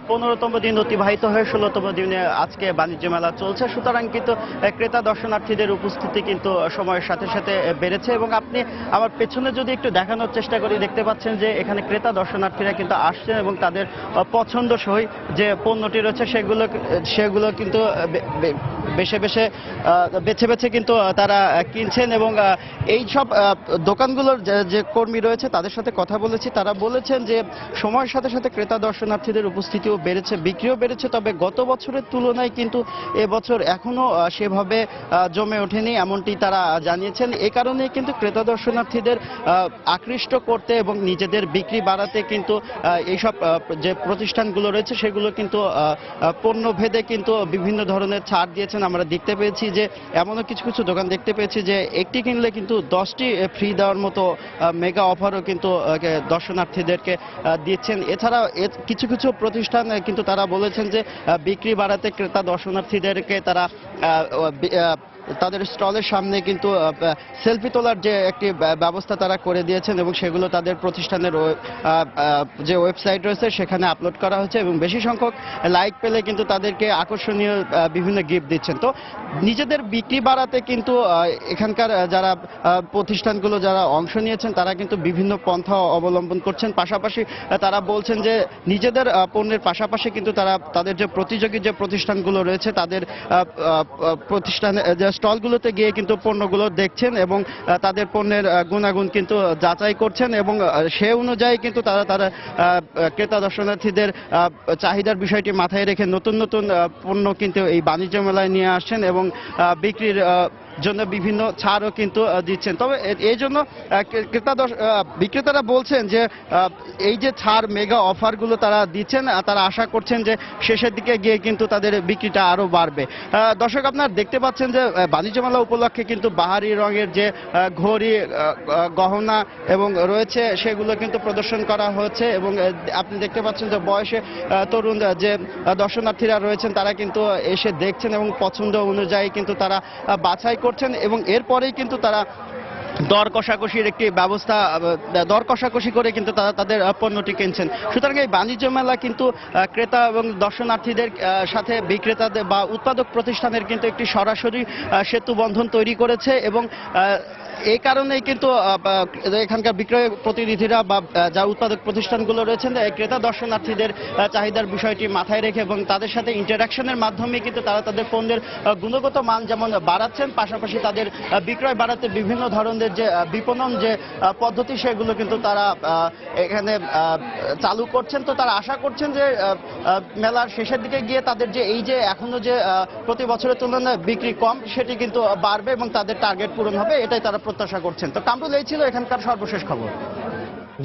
15তম দিন অতিবাহিত হয়ে 16তম দিনে আজকে বাণিজ্য মেলা চলছে, সুতরাং কিন্তু ক্রেতা দর্শনার্থীদের উপস্থিতি কিন্তু সময়ের সাথে সাথে বেড়েছে। এবং আপনি আমার পেছনে যদি একটু দেখানোর চেষ্টা করি, দেখতে পাচ্ছেন যে এখানে ক্রেতা দর্শনার্থীরা কিন্তু আসছেন এবং তাদের পছন্দসই যে পণ্যটি রয়েছে সেগুলো কিন্তু বেছে বেছে কিন্তু তারা কিনছেন। এবং এই সব দোকানগুলোর যে কর্মী রয়েছে তাদের সাথে কথা বলেছি, তারা বলেছেন যে সময়ের সাথে সাথে ক্রেতা দর্শনার্থীদের উপস্থিতিও বেড়েছে, বিক্রিও বেড়েছে, তবে গত বছরের তুলনায় কিন্তু এবছর এখনো সেভাবে জমে ওঠেনি এমনটি তারা জানিয়েছেন। এ কারণে কিন্তু ক্রেতা দর্শনার্থীদের আকৃষ্ট করতে এবং নিজেদের বিক্রি বাড়াতে কিন্তু এইসব যে প্রতিষ্ঠানগুলো রয়েছে সেগুলো কিন্তু পণ্য ভেদে কিন্তু বিভিন্ন ধরনের ছাড় দিয়েছেন। আমরা দেখতে পেয়েছি যে এমনও কিছু কিছু দোকান দেখতে পেয়েছি যে একটি কিনলে কিন্তু 10টি ফ্রি দেওয়ার মতো মেগা অফারও কিন্তু দর্শনার্থীদেরকে দিচ্ছেন। এছাড়া কিছু কিছু প্রতিষ্ঠান কিন্তু তারা বলেছেন যে বিক্রি বাড়াতে ক্রেতা দর্শনার্থীদেরকে তারা তাদের স্টলের সামনে কিন্তু সেলফি তোলার যে একটি ব্যবস্থা তারা করে দিয়েছেন এবং সেগুলো তাদের প্রতিষ্ঠানের যে ওয়েবসাইট রয়েছে সেখানে আপলোড করা হচ্ছে এবং বেশি সংখ্যক লাইক পেলে কিন্তু তাদেরকে আকর্ষণীয় বিভিন্ন গিফট দিচ্ছেন। তো নিজেদের বিক্রি বাড়াতে কিন্তু এখানকার যারা প্রতিষ্ঠানগুলো যারা অংশ নিয়েছেন তারা কিন্তু বিভিন্ন পন্থা অবলম্বন করছেন। পাশাপাশি তারা বলছেন যে নিজেদের পণ্যের পাশাপাশি কিন্তু তারা তাদের যে প্রতিযোগী যে প্রতিষ্ঠানগুলো রয়েছে তাদের প্রতিষ্ঠানে স্টলগুলোতে গিয়ে কিন্তু পণ্যগুলো দেখছেন এবং তাদের পণ্যের গুণাগুণ কিন্তু যাচাই করছেন এবং সে অনুযায়ী কিন্তু তারা ক্রেতা দর্শনার্থীদের চাহিদার বিষয়টি মাথায় রেখে নতুন নতুন পণ্য কিন্তু এই বাণিজ্য মেলায় নিয়ে আসছেন এবং বিক্রির জন্য বিভিন্ন ছাড়ও কিন্তু দিচ্ছেন। তবে এই জন্য বিক্রেতারা বলছেন যে এই যে ছাড় মেগা অফারগুলো তারা দিচ্ছেন তারা আশা করছেন যে শেষের দিকে গিয়ে কিন্তু তাদের বিক্রিটা আরও বাড়বে। দর্শক, আপনারা দেখতে পাচ্ছেন যে বাণিজ্য মেলা উপলক্ষে কিন্তু বাহারি রঙের যে ঘড়ি গহনা এবং রয়েছে সেগুলো কিন্তু প্রদর্শন করা হচ্ছে এবং আপনি দেখতে পাচ্ছেন যে বয়সে তরুণ যে দর্শনার্থীরা রয়েছেন তারা কিন্তু এসে দেখছেন এবং পছন্দ অনুযায়ী কিন্তু তারা বাছাই করছেন এবং এরপরেই কিন্তু তারা দর কষাকষির একটি ব্যবস্থা দর কষাকষি করে কিন্তু তারা তাদের পণ্যটি কিনছেন। সুতরাং এই বাণিজ্য মেলা কিন্তু ক্রেতা এবং দর্শনার্থীদের সাথে বিক্রেতাদের বা উৎপাদক প্রতিষ্ঠানের কিন্তু একটি সরাসরি সেতু বন্ধন তৈরি করেছে এবং এই কারণেই কিন্তু এখানকার বিক্রয় প্রতিনিধিরা বা যা উৎপাদক প্রতিষ্ঠানগুলো রয়েছেন ক্রেতা দর্শনার্থীদের চাহিদার বিষয়টি মাথায় রেখে এবং তাদের সাথে ইন্টারাকশনের মাধ্যমে কিন্তু তারা তাদের পণ্যের গুণগত মান যেমন বাড়াচ্ছেন, পাশাপাশি তাদের বিক্রয় বাড়াতে বিভিন্ন ধরনের যে বিপণন যে পদ্ধতি সেগুলো কিন্তু তারা এখানে চালু করছেন। তো তারা আশা করছেন যে মেলার শেষের দিকে গিয়ে তাদের যে এই যে এখনো যে প্রতি বছরের তুলনায় বিক্রি কম সেটি কিন্তু বাড়বে এবং তাদের টার্গেট পূরণ হবে, এটাই তারা প্রত্যাশা করছেন। তো কামরুল, এই ছিল এখানকার সর্বশেষ খবর।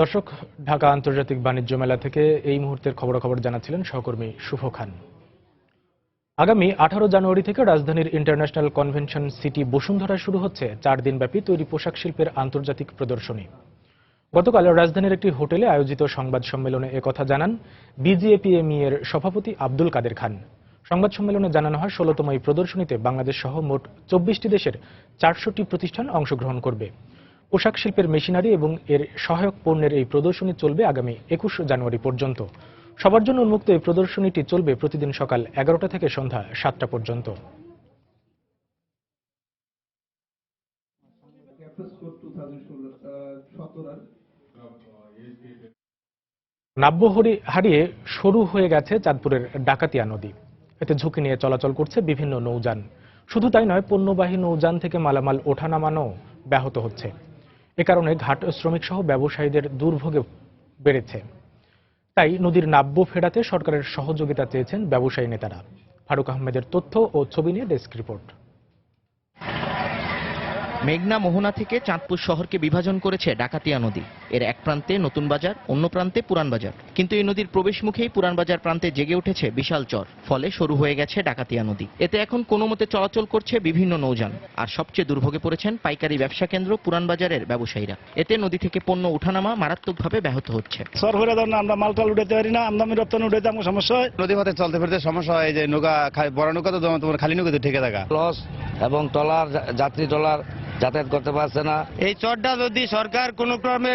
দর্শক, ঢাকা আন্তর্জাতিক বাণিজ্য মেলা থেকে এই মুহূর্তের খবরাখবর জানাচ্ছিলেন সহকর্মী শুভ খান। আগামী 18 জানুয়ারি থেকে রাজধানীর ইন্টারন্যাশনাল কনভেনশন সিটি বসুন্ধরায় শুরু হচ্ছে 4 দিনব্যাপী তৈরি পোশাক শিল্পের আন্তর্জাতিক প্রদর্শনী। গতকাল রাজধানীর একটি হোটেলে আয়োজিত সংবাদ সম্মেলনে একথা জানান বিজিএপিএমই এর সভাপতি আব্দুল কাদের খান। সংবাদ সম্মেলনে জানানো হয় 16তম এই প্রদর্শনীতে বাংলাদেশ সহ মোট 24টি দেশের 400টি প্রতিষ্ঠান অংশগ্রহণ করবে। পোশাক শিল্পের মেশিনারি এবং এর সহায়ক পণ্যের এই প্রদর্শনী চলবে আগামী 21 জানুয়ারি পর্যন্ত। সবার জন্য উন্মুক্ত এই প্রদর্শনীটি চলবে প্রতিদিন সকাল 11টা থেকে সন্ধ্যা 7টা পর্যন্ত। নাব্য হারিয়ে সরু হয়ে গেছে চাঁদপুরের ডাকাতিয়া নদী। এতে ঝুঁকি নিয়ে চলাচল করছে বিভিন্ন নৌযান। শুধু তাই নয়, পণ্যবাহী নৌযান থেকে মালামাল ওঠানামানো ব্যাহত হচ্ছে। এ কারণে ঘাট শ্রমিক সহ ব্যবসায়ীদের দুর্ভোগে বেড়েছে। তাই নদীর নাব্য ফেরাতে সরকারের সহযোগিতা চেয়েছেন ব্যবসায়ী নেতারা। ফারুক আহমেদের তথ্য ও ছবি নিয়ে ডেস্ক রিপোর্ট। মেঘনা মোহনা থেকে চাঁদপুর শহরকে বিভাজন করেছে ডাকাতিয়া নদী। এর এক প্রান্তে নতুন বাজার, অন্য প্রান্তে পুরান বাজার। কিন্তু এই নদীর প্রবেশ মুখেই পুরান বাজার প্রান্তে জেগে উঠেছে বিশাল চর, ফলে শুরু হয়ে গেছে ডাকাতিয়া নদী। এতে এখন কোনো মতে চলাচল করছে বিভিন্ন নৌযান। আর সবচেয়ে দুর্ভোগে পড়েছেন পাইকারি ব্যবসা কেন্দ্র পুরান বাজারের ব্যবসায়ীরা। এতে নদী থেকে পণ্য ওঠানামা মারাত্মকভাবে ব্যাহত হচ্ছে। সর হয়ে দাও না, আমরা মালটাল উঠাতে পারি না, আমদানি রপ্তানি উঠাতে আমার সমস্যা হয়। নদী পথে চলতে ফিরতে সমস্যা হয়, যে নৌকা বড় নৌকা তো তোমার খালি নৌকাতে ঠেকে থাকা লস এবং ট্রলার, যাত্রী ট্রলার যাতায়াত করতে পারছে না। এই চরটা যদি সরকার কোনো ক্রমে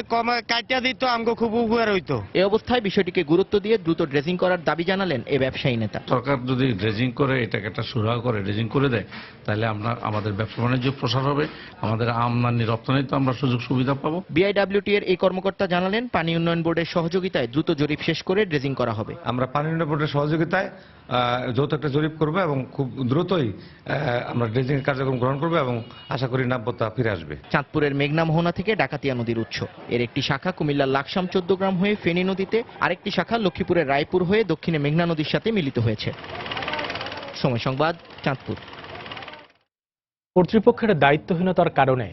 কাটিয়ে দিত আমাকে খুব উপকার হইতো। এই অবস্থায় বিষয়টিকে গুরুত্ব দিয়ে দ্রুত ড্রেজিং করার দাবি জানালেন এই ব্যবসায়ী নেতা। সরকার যদি ড্রেজিং করে, এটাকে একটা সুরাহা করে ড্রেজিং করে দেয়, তাহলে আমাদের ব্যবসা বাণিজ্য প্রসার হবে, আমাদের আমদানি রপ্তানিতে আমরা সুযোগ সুবিধা পাবো। বিআইডব্লিউটি এর এই কর্মকর্তা জানালেন, পানি উন্নয়ন বোর্ডের সহযোগিতায় দ্রুত জরিপ শেষ করে ড্রেজিং করা হবে। আমরা পানি উন্নয়ন বোর্ডের সহযোগিতায় যৌথ একটা জরিপ করবো এবং খুব দ্রুতই আমরা ড্রেজিং কার্যক্রম গ্রহণ করবো এবং আশা করি নাব্যতা ফিরে আসবে। চাঁদপুরের মেঘনা মোহনা থেকে ডাকাতিয়া নদীর উৎস। এর একটি শাখা কুমিল্লার লাকসাম 14 গ্রাম হয়ে ফেনী নদীতে, আরেকটি শাখা লক্ষ্মীপুরের রায়পুর হয়ে দক্ষিণে মেঘনা নদীর সাথে মিলিত হয়েছে। সময় সংবাদ, চাঁদপুর। কর্তৃপক্ষের দায়িত্বহীনতার কারণে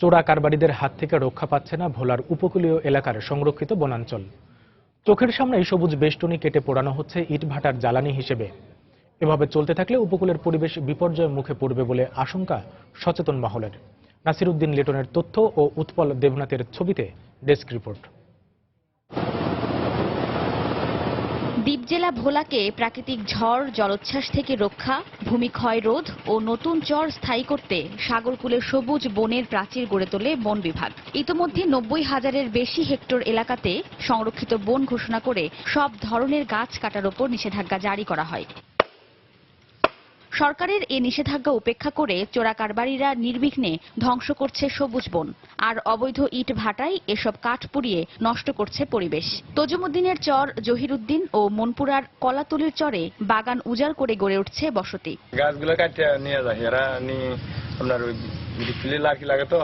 চোরা কারবারিদের হাত থেকে রক্ষা পাচ্ছে না ভোলার উপকূলীয় এলাকার সংরক্ষিত বনাঞ্চল। চোখের সামনেই সবুজ বেষ্টনী কেটে পোড়ানো হচ্ছে ইটভাটার জ্বালানি হিসেবে। এভাবে চলতে থাকলে উপকূলের পরিবেশ বিপর্যয়ের মুখে পড়বে বলে আশঙ্কা সচেতন মহলের। নাসিরউদ্দিন লিটনের তথ্য ও উৎপল দেবনাথের ছবিতে ডেস্ক রিপোর্ট। দ্বীপ জেলা ভোলাকে প্রাকৃতিক ঝড় জলোচ্ছ্বাস থেকে রক্ষা, ভূমিক্ষয় রোধ ও নতুন চর স্থায়ী করতে সাগরকূলে সবুজ বনের প্রাচীর গড়ে তোলে বন বিভাগ। ইতোমধ্যে 90,000-এর বেশি হেক্টর এলাকাতে সংরক্ষিত বন ঘোষণা করে সব ধরনের গাছ কাটার ওপর নিষেধাজ্ঞা জারি করা হয়। সরকারের এ নিষেধাজ্ঞা উপেক্ষা করে চোরা কারবারিরা নির্বিঘ্নে ধ্বংস করছে সবুজ বন, আর অবৈধ ইট ভাটায় এসব কাঠ পুড়িয়ে নষ্ট করছে পরিবেশ। তজুমুদ্দিনের চর জহিরুদ্দিন ও মনপুরার কলাতলির চরে বাগান উজাড় করে গড়ে উঠছে বসতি। গাছগুলো কাটিয়ে নিয়ে যায়, এরা নিয়ে আপনার ওই বিক্রি লাগে তো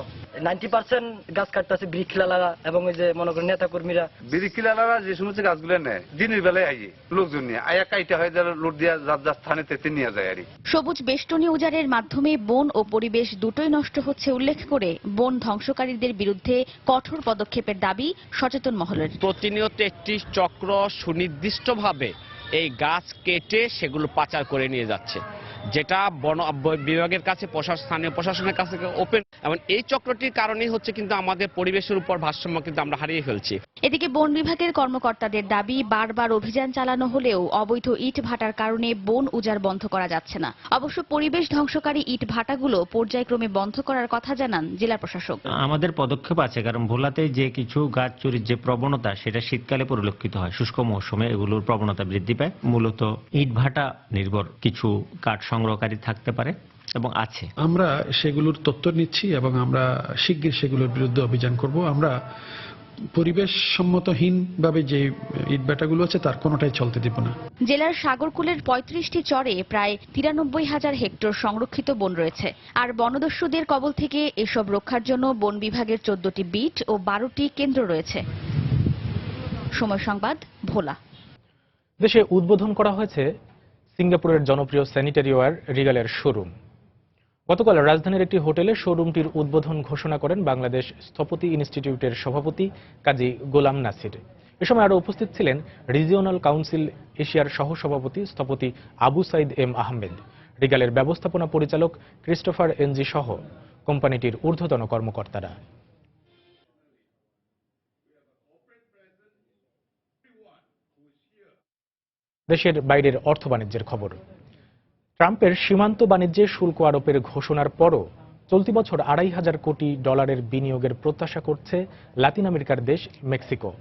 90% গাছ কাটতেছে বৃক্ষলা লাগা, এবং ওই যে মনে করেন নেতা কর্মীরা বিরিকিলা যে সমস্ত গাছগুলো নেয় দিনের বেলায় আইয়ে লোকজন নিয়ে আয়া কাইটা হয় যারা লোড দিয়ে যার স্থানে তেতে নিয়ে যায় আর। সবুজ বেষ্টনী উজাড়ের মাধ্যমে বন ও পরিবেশ দুটোই নষ্ট হচ্ছে উল্লেখ করে বন ধ্বংসকারীদের বিরুদ্ধে কঠোর পদক্ষেপের দাবি সচেতন মহলের। প্রতিনিয়ত একটি চক্র সুনির্দিষ্টভাবে এই গাছ কেটে সেগুলো পাচার করে নিয়ে যাচ্ছে, যেটা বন বিভাগের কাছে স্থানীয় প্রশাসনের কাছে ওপেন, এবং এই চক্রটির কারণেই হচ্ছে কিন্তু আমাদের পরিবেশের উপর ভারসাম্য কিন্তু আমরা হারিয়ে ফেলছি। এদিকে বন বিভাগের কর্মকর্তাদের দাবি, বারবার অভিযান চালানো হলেও অবৈধ ইট ভাটার কারণে বন উজাড় বন্ধ করা যাচ্ছে না। অবশ্য পরিবেশ ধ্বংসকারী ইট ভাটাগুলো পর্যায়ক্রমে বন্ধ করার কথা জানান জেলা প্রশাসক। আমাদের পদক্ষেপ আছে, কারণ ভোলাতে যে কিছু গাছ চুরির যে প্রবণতা সেটা শীতকালে পরিলক্ষিত হয়, শুষ্ক মৌসুমে এগুলোর প্রবণতা বৃদ্ধি পায়। মূলত ইট ভাটা নির্ভর কিছু কাঠ সংগ্রহকারী থাকতে পারে এবং আছে। আমরা সেগুলোর তথ্য নিচ্ছি এবং আমরা শিগগির সেগুলোর বিরুদ্ধে অভিযান করব। আমরা পরিবেশ সম্মতহীনভাবে যে ইটভাটাগুলো আছে তার কোনোটাই চলতে দেব না। জেলার সাগরকূলের 35টি চরে প্রায় 93,000 হেক্টর সংরক্ষিত বন রয়েছে, আর বনদস্যুদের কবল থেকে এসব রক্ষার জন্য বন বিভাগের 14টি বিট ও 12টি কেন্দ্র রয়েছে। সময় সংবাদ, ভোলা। দেশে উদ্বোধন করা হয়েছে সিঙ্গাপুরের জনপ্রিয় স্যানিটারি ওয়্যার রিগালের শোরুম। গতকাল রাজধানীর একটি হোটেলে শোরুমটির উদ্বোধন ঘোষণা করেন বাংলাদেশ স্থপতি ইনস্টিটিউটের সভাপতি কাজী গোলাম নাসির। এ সময় আরও উপস্থিত ছিলেন রিজিওনাল কাউন্সিল এশিয়ার সহসভাপতি স্থপতি আবু সাইদ এম আহমেদ, রিগালের ব্যবস্থাপনা পরিচালক ক্রিস্টোফার এনজি সহ কোম্পানিটির ঊর্ধ্বতন কর্মকর্তারা। দেশের বাইরের অর্থ বাণিজ্যের খবর। ট্রাম্পের সীমান্ত বাণিজ্যে শুল্ক আরোপের ঘোষণার পরও চলতি বছর $2,500 কোটি বিনিয়োগের প্রত্যাশা করছে লাতিন আমেরিকার দেশ মেক্সিকো।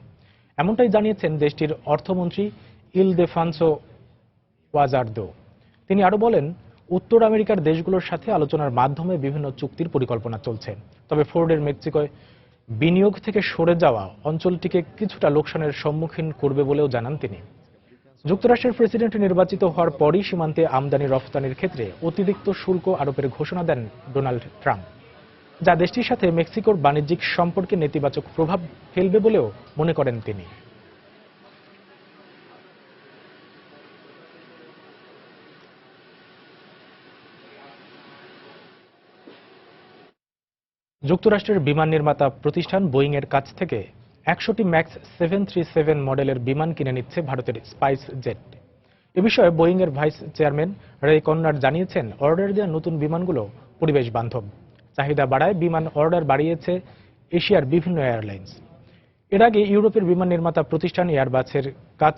এমনটাই জানিয়েছেন দেশটির অর্থমন্ত্রী ইলদেফান্সো ওয়াজার্দো। তিনি আরও বলেন, উত্তর আমেরিকার দেশগুলোর সাথে আলোচনার মাধ্যমে বিভিন্ন চুক্তির পরিকল্পনা চলছে। তবে ফোর্ডের মেক্সিকোয় বিনিয়োগ থেকে সরে যাওয়া অঞ্চলটিকে কিছুটা লোকসানের সম্মুখীন করবে বলেও জানান তিনি। যুক্তরাষ্ট্রের প্রেসিডেন্ট নির্বাচিত হওয়ার পরই সীমান্তে আমদানি রফতানির ক্ষেত্রে অতিরিক্ত শুল্ক আরোপের ঘোষণা দেন ডোনাল্ড ট্রাম্প, যা দেশটির সাথে মেক্সিকোর বাণিজ্যিক সম্পর্কে নেতিবাচক প্রভাব ফেলবে বলেও মনে করেন তিনি। যুক্তরাষ্ট্রের বিমান নির্মাতা প্রতিষ্ঠান বোয়িং এর কাছ থেকে 100টি ম্যাক্স 737 মডেলের বিমান কিনে নিচ্ছে ভারতের স্পাইস জেট। এ বিষয়ে বোয়িং এর ভাইস চেয়ারম্যান রে কন্নার জানিয়েছেন, অর্ডার দেওয়া নতুন বিমানগুলো পরিবেশ বান্ধব। চাহিদা বাড়ায় বিমান অর্ডার বাড়িয়েছে এশিয়ার বিভিন্ন এয়ারলাইন্স। এর আগে ইউরোপের বিমান নির্মাতা প্রতিষ্ঠান এয়ারবাসের কাছ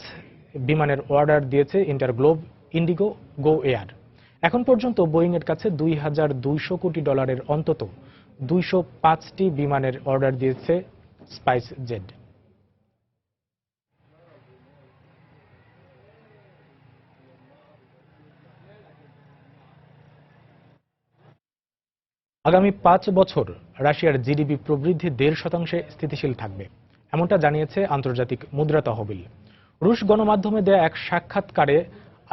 বিমানের অর্ডার দিয়েছে ইন্টারগ্লোব, ইন্ডিগো, গো এয়ার। এখন পর্যন্ত বোয়িং এর কাছে $2,200 কোটি অন্তত 205টি বিমানের অর্ডার দিয়েছে স্পাইস জেট। আগামী 5 বছর রাশিয়ার জিডিপি প্রবৃদ্ধি 1.5% স্থিতিশীল থাকবে, এমনটা জানিয়েছে আন্তর্জাতিক মুদ্রা তহবিল। রুশ গণমাধ্যমে দেয়া এক সাক্ষাৎকারে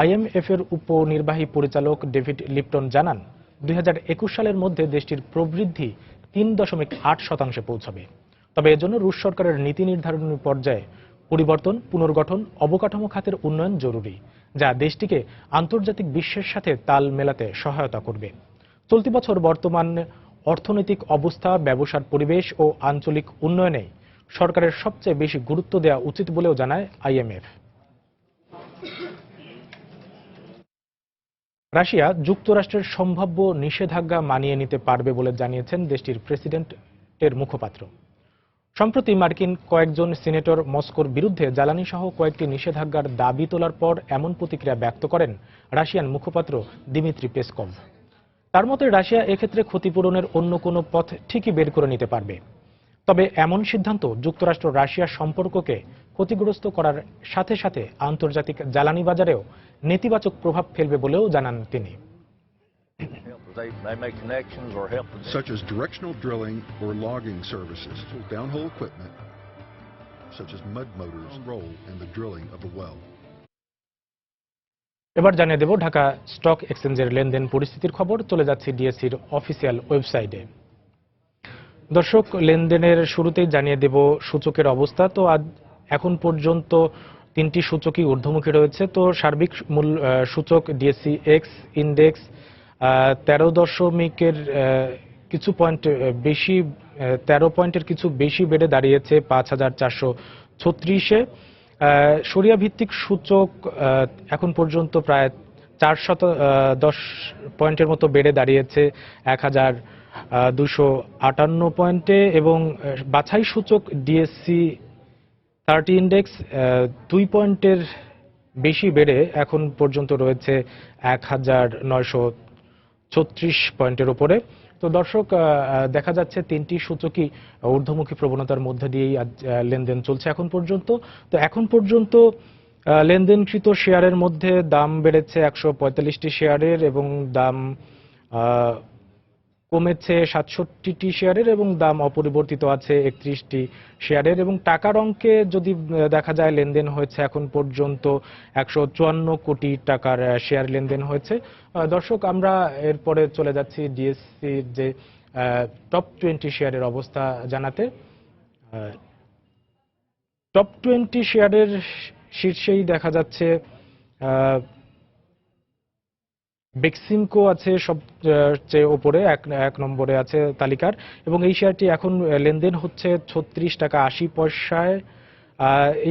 আইএমএফ এর উপনির্বাহী পরিচালক ডেভিড লিপটন জানান, 2021 সালের মধ্যে দেশটির প্রবৃদ্ধি 3.8% পৌঁছাবে। তবে এজন্য রুশ সরকারের নীতি নির্ধারণী পর্যায়ে পরিবর্তন, পুনর্গঠন, অবকাঠামো খাতের উন্নয়ন জরুরি, যা দেশটিকে আন্তর্জাতিক বিশ্বের সাথে তাল মেলাতে সহায়তা করবে। চলতি বছর বর্তমান অর্থনৈতিক অবস্থা, ব্যবসার পরিবেশ ও আঞ্চলিক উন্নয়নে সরকারের সবচেয়ে বেশি গুরুত্ব দেওয়া উচিত বলেও জানায় আইএমএফ। রাশিয়া যুক্তরাষ্ট্রের সম্ভাব্য নিষেধাজ্ঞা মানিয়ে নিতে পারবে বলে জানিয়েছেন দেশটির প্রেসিডেন্টের মুখপাত্র। সম্প্রতি মার্কিন কয়েকজন সিনেটর মস্কোর বিরুদ্ধে জ্বালানি সহ কয়েকটি নিষেধাজ্ঞার দাবি তোলার পর এমন প্রতিক্রিয়া ব্যক্ত করেন রাশিয়ান মুখপাত্র দিমিত্রি পেসকভ। তার মতে রাশিয়া এক্ষেত্রে ক্ষতিপূরণের অন্য কোনো পথ ঠিকই বের করে নিতে পারবে। তবে এমন সিদ্ধান্ত যুক্তরাষ্ট্র রাশিয়া সম্পর্ককে ক্ষতিগ্রস্ত করার সাথে সাথে আন্তর্জাতিক জ্বালানি বাজারেও নেতিবাচক প্রভাব ফেলবে বলেও জানান তিনি। Such as directional drilling or logging services, downhole equipment such as mud motors role in the drilling of a well. এবার জানিয়ে দেব ঢাকা স্টক এক্সচেঞ্জের লেনদেন পরিস্থিতির খবর। চলে যাচ্ছে ডিএসসির অফিসিয়াল ওয়েবসাইটে। দর্শক, লেনদেনের শুরুতেই জানিয়ে দেব সূচকের অবস্থা। তো আজ এখন পর্যন্ত 3টি সূচকই ঊর্ধ্বমুখী রয়েছে। তো সার্বিক মূল সূচক ডিএসসি এক্স ইন্ডেক্স 13 দশমিকের কিছু পয়েন্ট বেশি 13 পয়েন্টের কিছু বেশি বেড়ে দাঁড়িয়েছে 5436-এ। সরিয়া ভিত্তিক সূচক এখন পর্যন্ত প্রায় 410 পয়েন্টের মতো বেড়ে দাঁড়িয়েছে 1258 পয়েন্টে, এবং বাছাই সূচক ডিএসসি 30 ইন্ডেক্স 2 পয়েন্টের বেশি বেড়ে এখন পর্যন্ত রয়েছে 1936 পয়েন্টের উপরে। তো দর্শক, দেখা যাচ্ছে 3টি সূচকই ঊর্ধ্বমুখী প্রবণতার মধ্যে দিয়েই আজ লেনদেন চলছে এখন পর্যন্ত। তো এখন পর্যন্ত লেনদেনকৃত শেয়ারের মধ্যে দাম বেড়েছে 145টি শেয়ারের, এবং দাম কমেছে 67টি শেয়ারের, এবং দাম অপরিবর্তিত আছে 31টি শেয়ারের। এবং টাকার অঙ্কে যদি দেখা যায়, লেনদেন হয়েছে এখন পর্যন্ত 154 কোটি টাকার শেয়ার লেনদেন হয়েছে। দর্শক, আমরা এরপরে চলে যাচ্ছি ডিএসসির যে টপ 20 শেয়ারের অবস্থা জানাতে। টপ 20 শেয়ারের শীর্ষেই দেখা যাচ্ছে বেক্সিমকো আছে সবচেয়ে ওপরে, এক নম্বরে আছে তালিকার, এবং এই শেয়ারটি এখন লেনদেন হচ্ছে 36 টাকা 80 পয়সায়।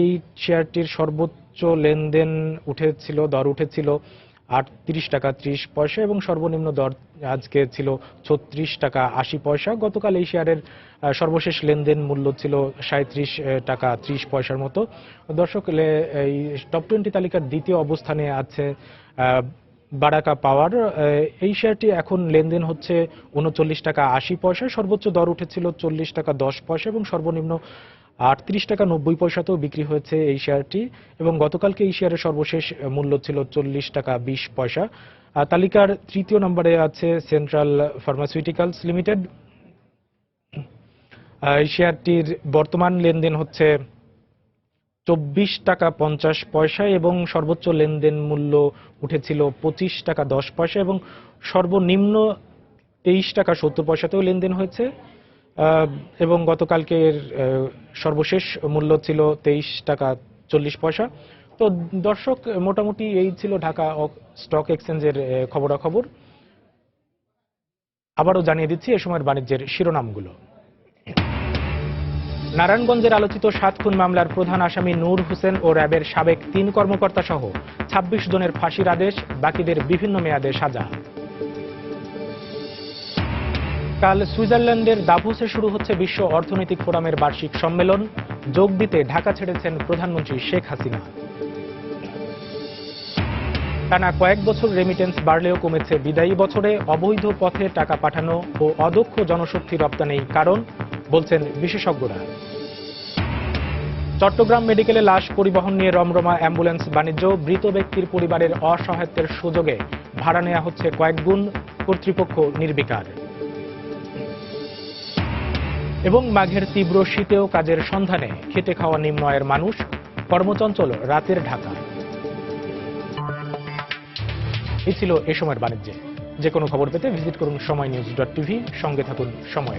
এই শেয়ারটির সর্বোচ্চ লেনদেন দর উঠেছিল 38 টাকা 30 পয়সা, এবং সর্বনিম্ন দর আজকে ছিল 36 টাকা 80 পয়সা। গতকাল এই শেয়ারের সর্বশেষ লেনদেন মূল্য ছিল 37 টাকা 30 পয়সার মতো। দর্শক, এই টপ 20 তালিকার দ্বিতীয় অবস্থানে আছে বারাকা পাওয়ার। এই শেয়ারটি এখন লেনদেন হচ্ছে 39 টাকা 80 পয়সা। সর্বোচ্চ দর উঠেছিল 40 টাকা 10 পয়সা, এবং সর্বনিম্ন 38 টাকা 90 পয়সাতেও বিক্রি হয়েছে এই শেয়ারটি, এবং গতকালকে এই শেয়ারের সর্বশেষ মূল্য ছিল 40 টাকা 20 পয়সা। তালিকার তৃতীয় নম্বরে আছে সেন্ট্রাল ফার্মাসিউটিক্যালস লিমিটেড। এই শেয়ারটির বর্তমান লেনদেন হচ্ছে 24 টাকা 50 পয়সা, এবং সর্বোচ্চ লেনদেন মূল্য উঠেছিল 25 টাকা 10 পয়সা, এবং সর্বনিম্ন 23 টাকা 70 পয়সাতেও লেনদেন হয়েছে, এবং গতকালকের সর্বশেষ মূল্য ছিল 23 টাকা 40 পয়সা। তো দর্শক, মোটামুটি এই ছিল ঢাকা স্টক এক্সচেঞ্জের খবরাখবর। আবারও জানিয়ে দিচ্ছি এ সময়ের বাণিজ্যের শিরোনামগুলো। নারায়ণগঞ্জের আলোচিত 7 খুন মামলার প্রধান আসামি নূর হোসেন ও র্যাবের সাবেক 3 কর্মকর্তা সহ 26 জনের ফাঁসির আদেশ, বাকিদের বিভিন্ন মেয়াদে সাজা। কাল সুইজারল্যান্ডের দাভোসে শুরু হচ্ছে বিশ্ব অর্থনৈতিক ফোরামের বার্ষিক সম্মেলন। যোগ দিতে ঢাকা ছেড়েছেন প্রধানমন্ত্রী শেখ হাসিনা। টানা কয়েক বছর রেমিটেন্স বাড়লেও কমেছে বিদায়ী বছরে অবৈধ পথে টাকা পাঠানো ও অদক্ষ জনশক্তি রপ্তানি কারণ বলছেন বিশেষজ্ঞরা। চট্টগ্রাম মেডিকেলে লাশ পরিবহন নিয়ে রমরমা অ্যাম্বুলেন্স বাণিজ্য, মৃত ব্যক্তির পরিবারের অসহায়ত্বের সুযোগে ভাড়া নেওয়া হচ্ছে কয়েক গুণ, কর্তৃপক্ষ নির্বিকার। এবং মাঘের তীব্র শীতেও কাজের সন্ধানে খেটে খাওয়া নিম্ন আয়ের মানুষ, কর্মচঞ্চল রাতের ঢাকা। এই ছিল এ সময়ের বাণিজ্যে। যে কোনো খবর পেতে ভিজিট করুন সময়নিউজ.tv। সঙ্গে থাকুন সময়ে।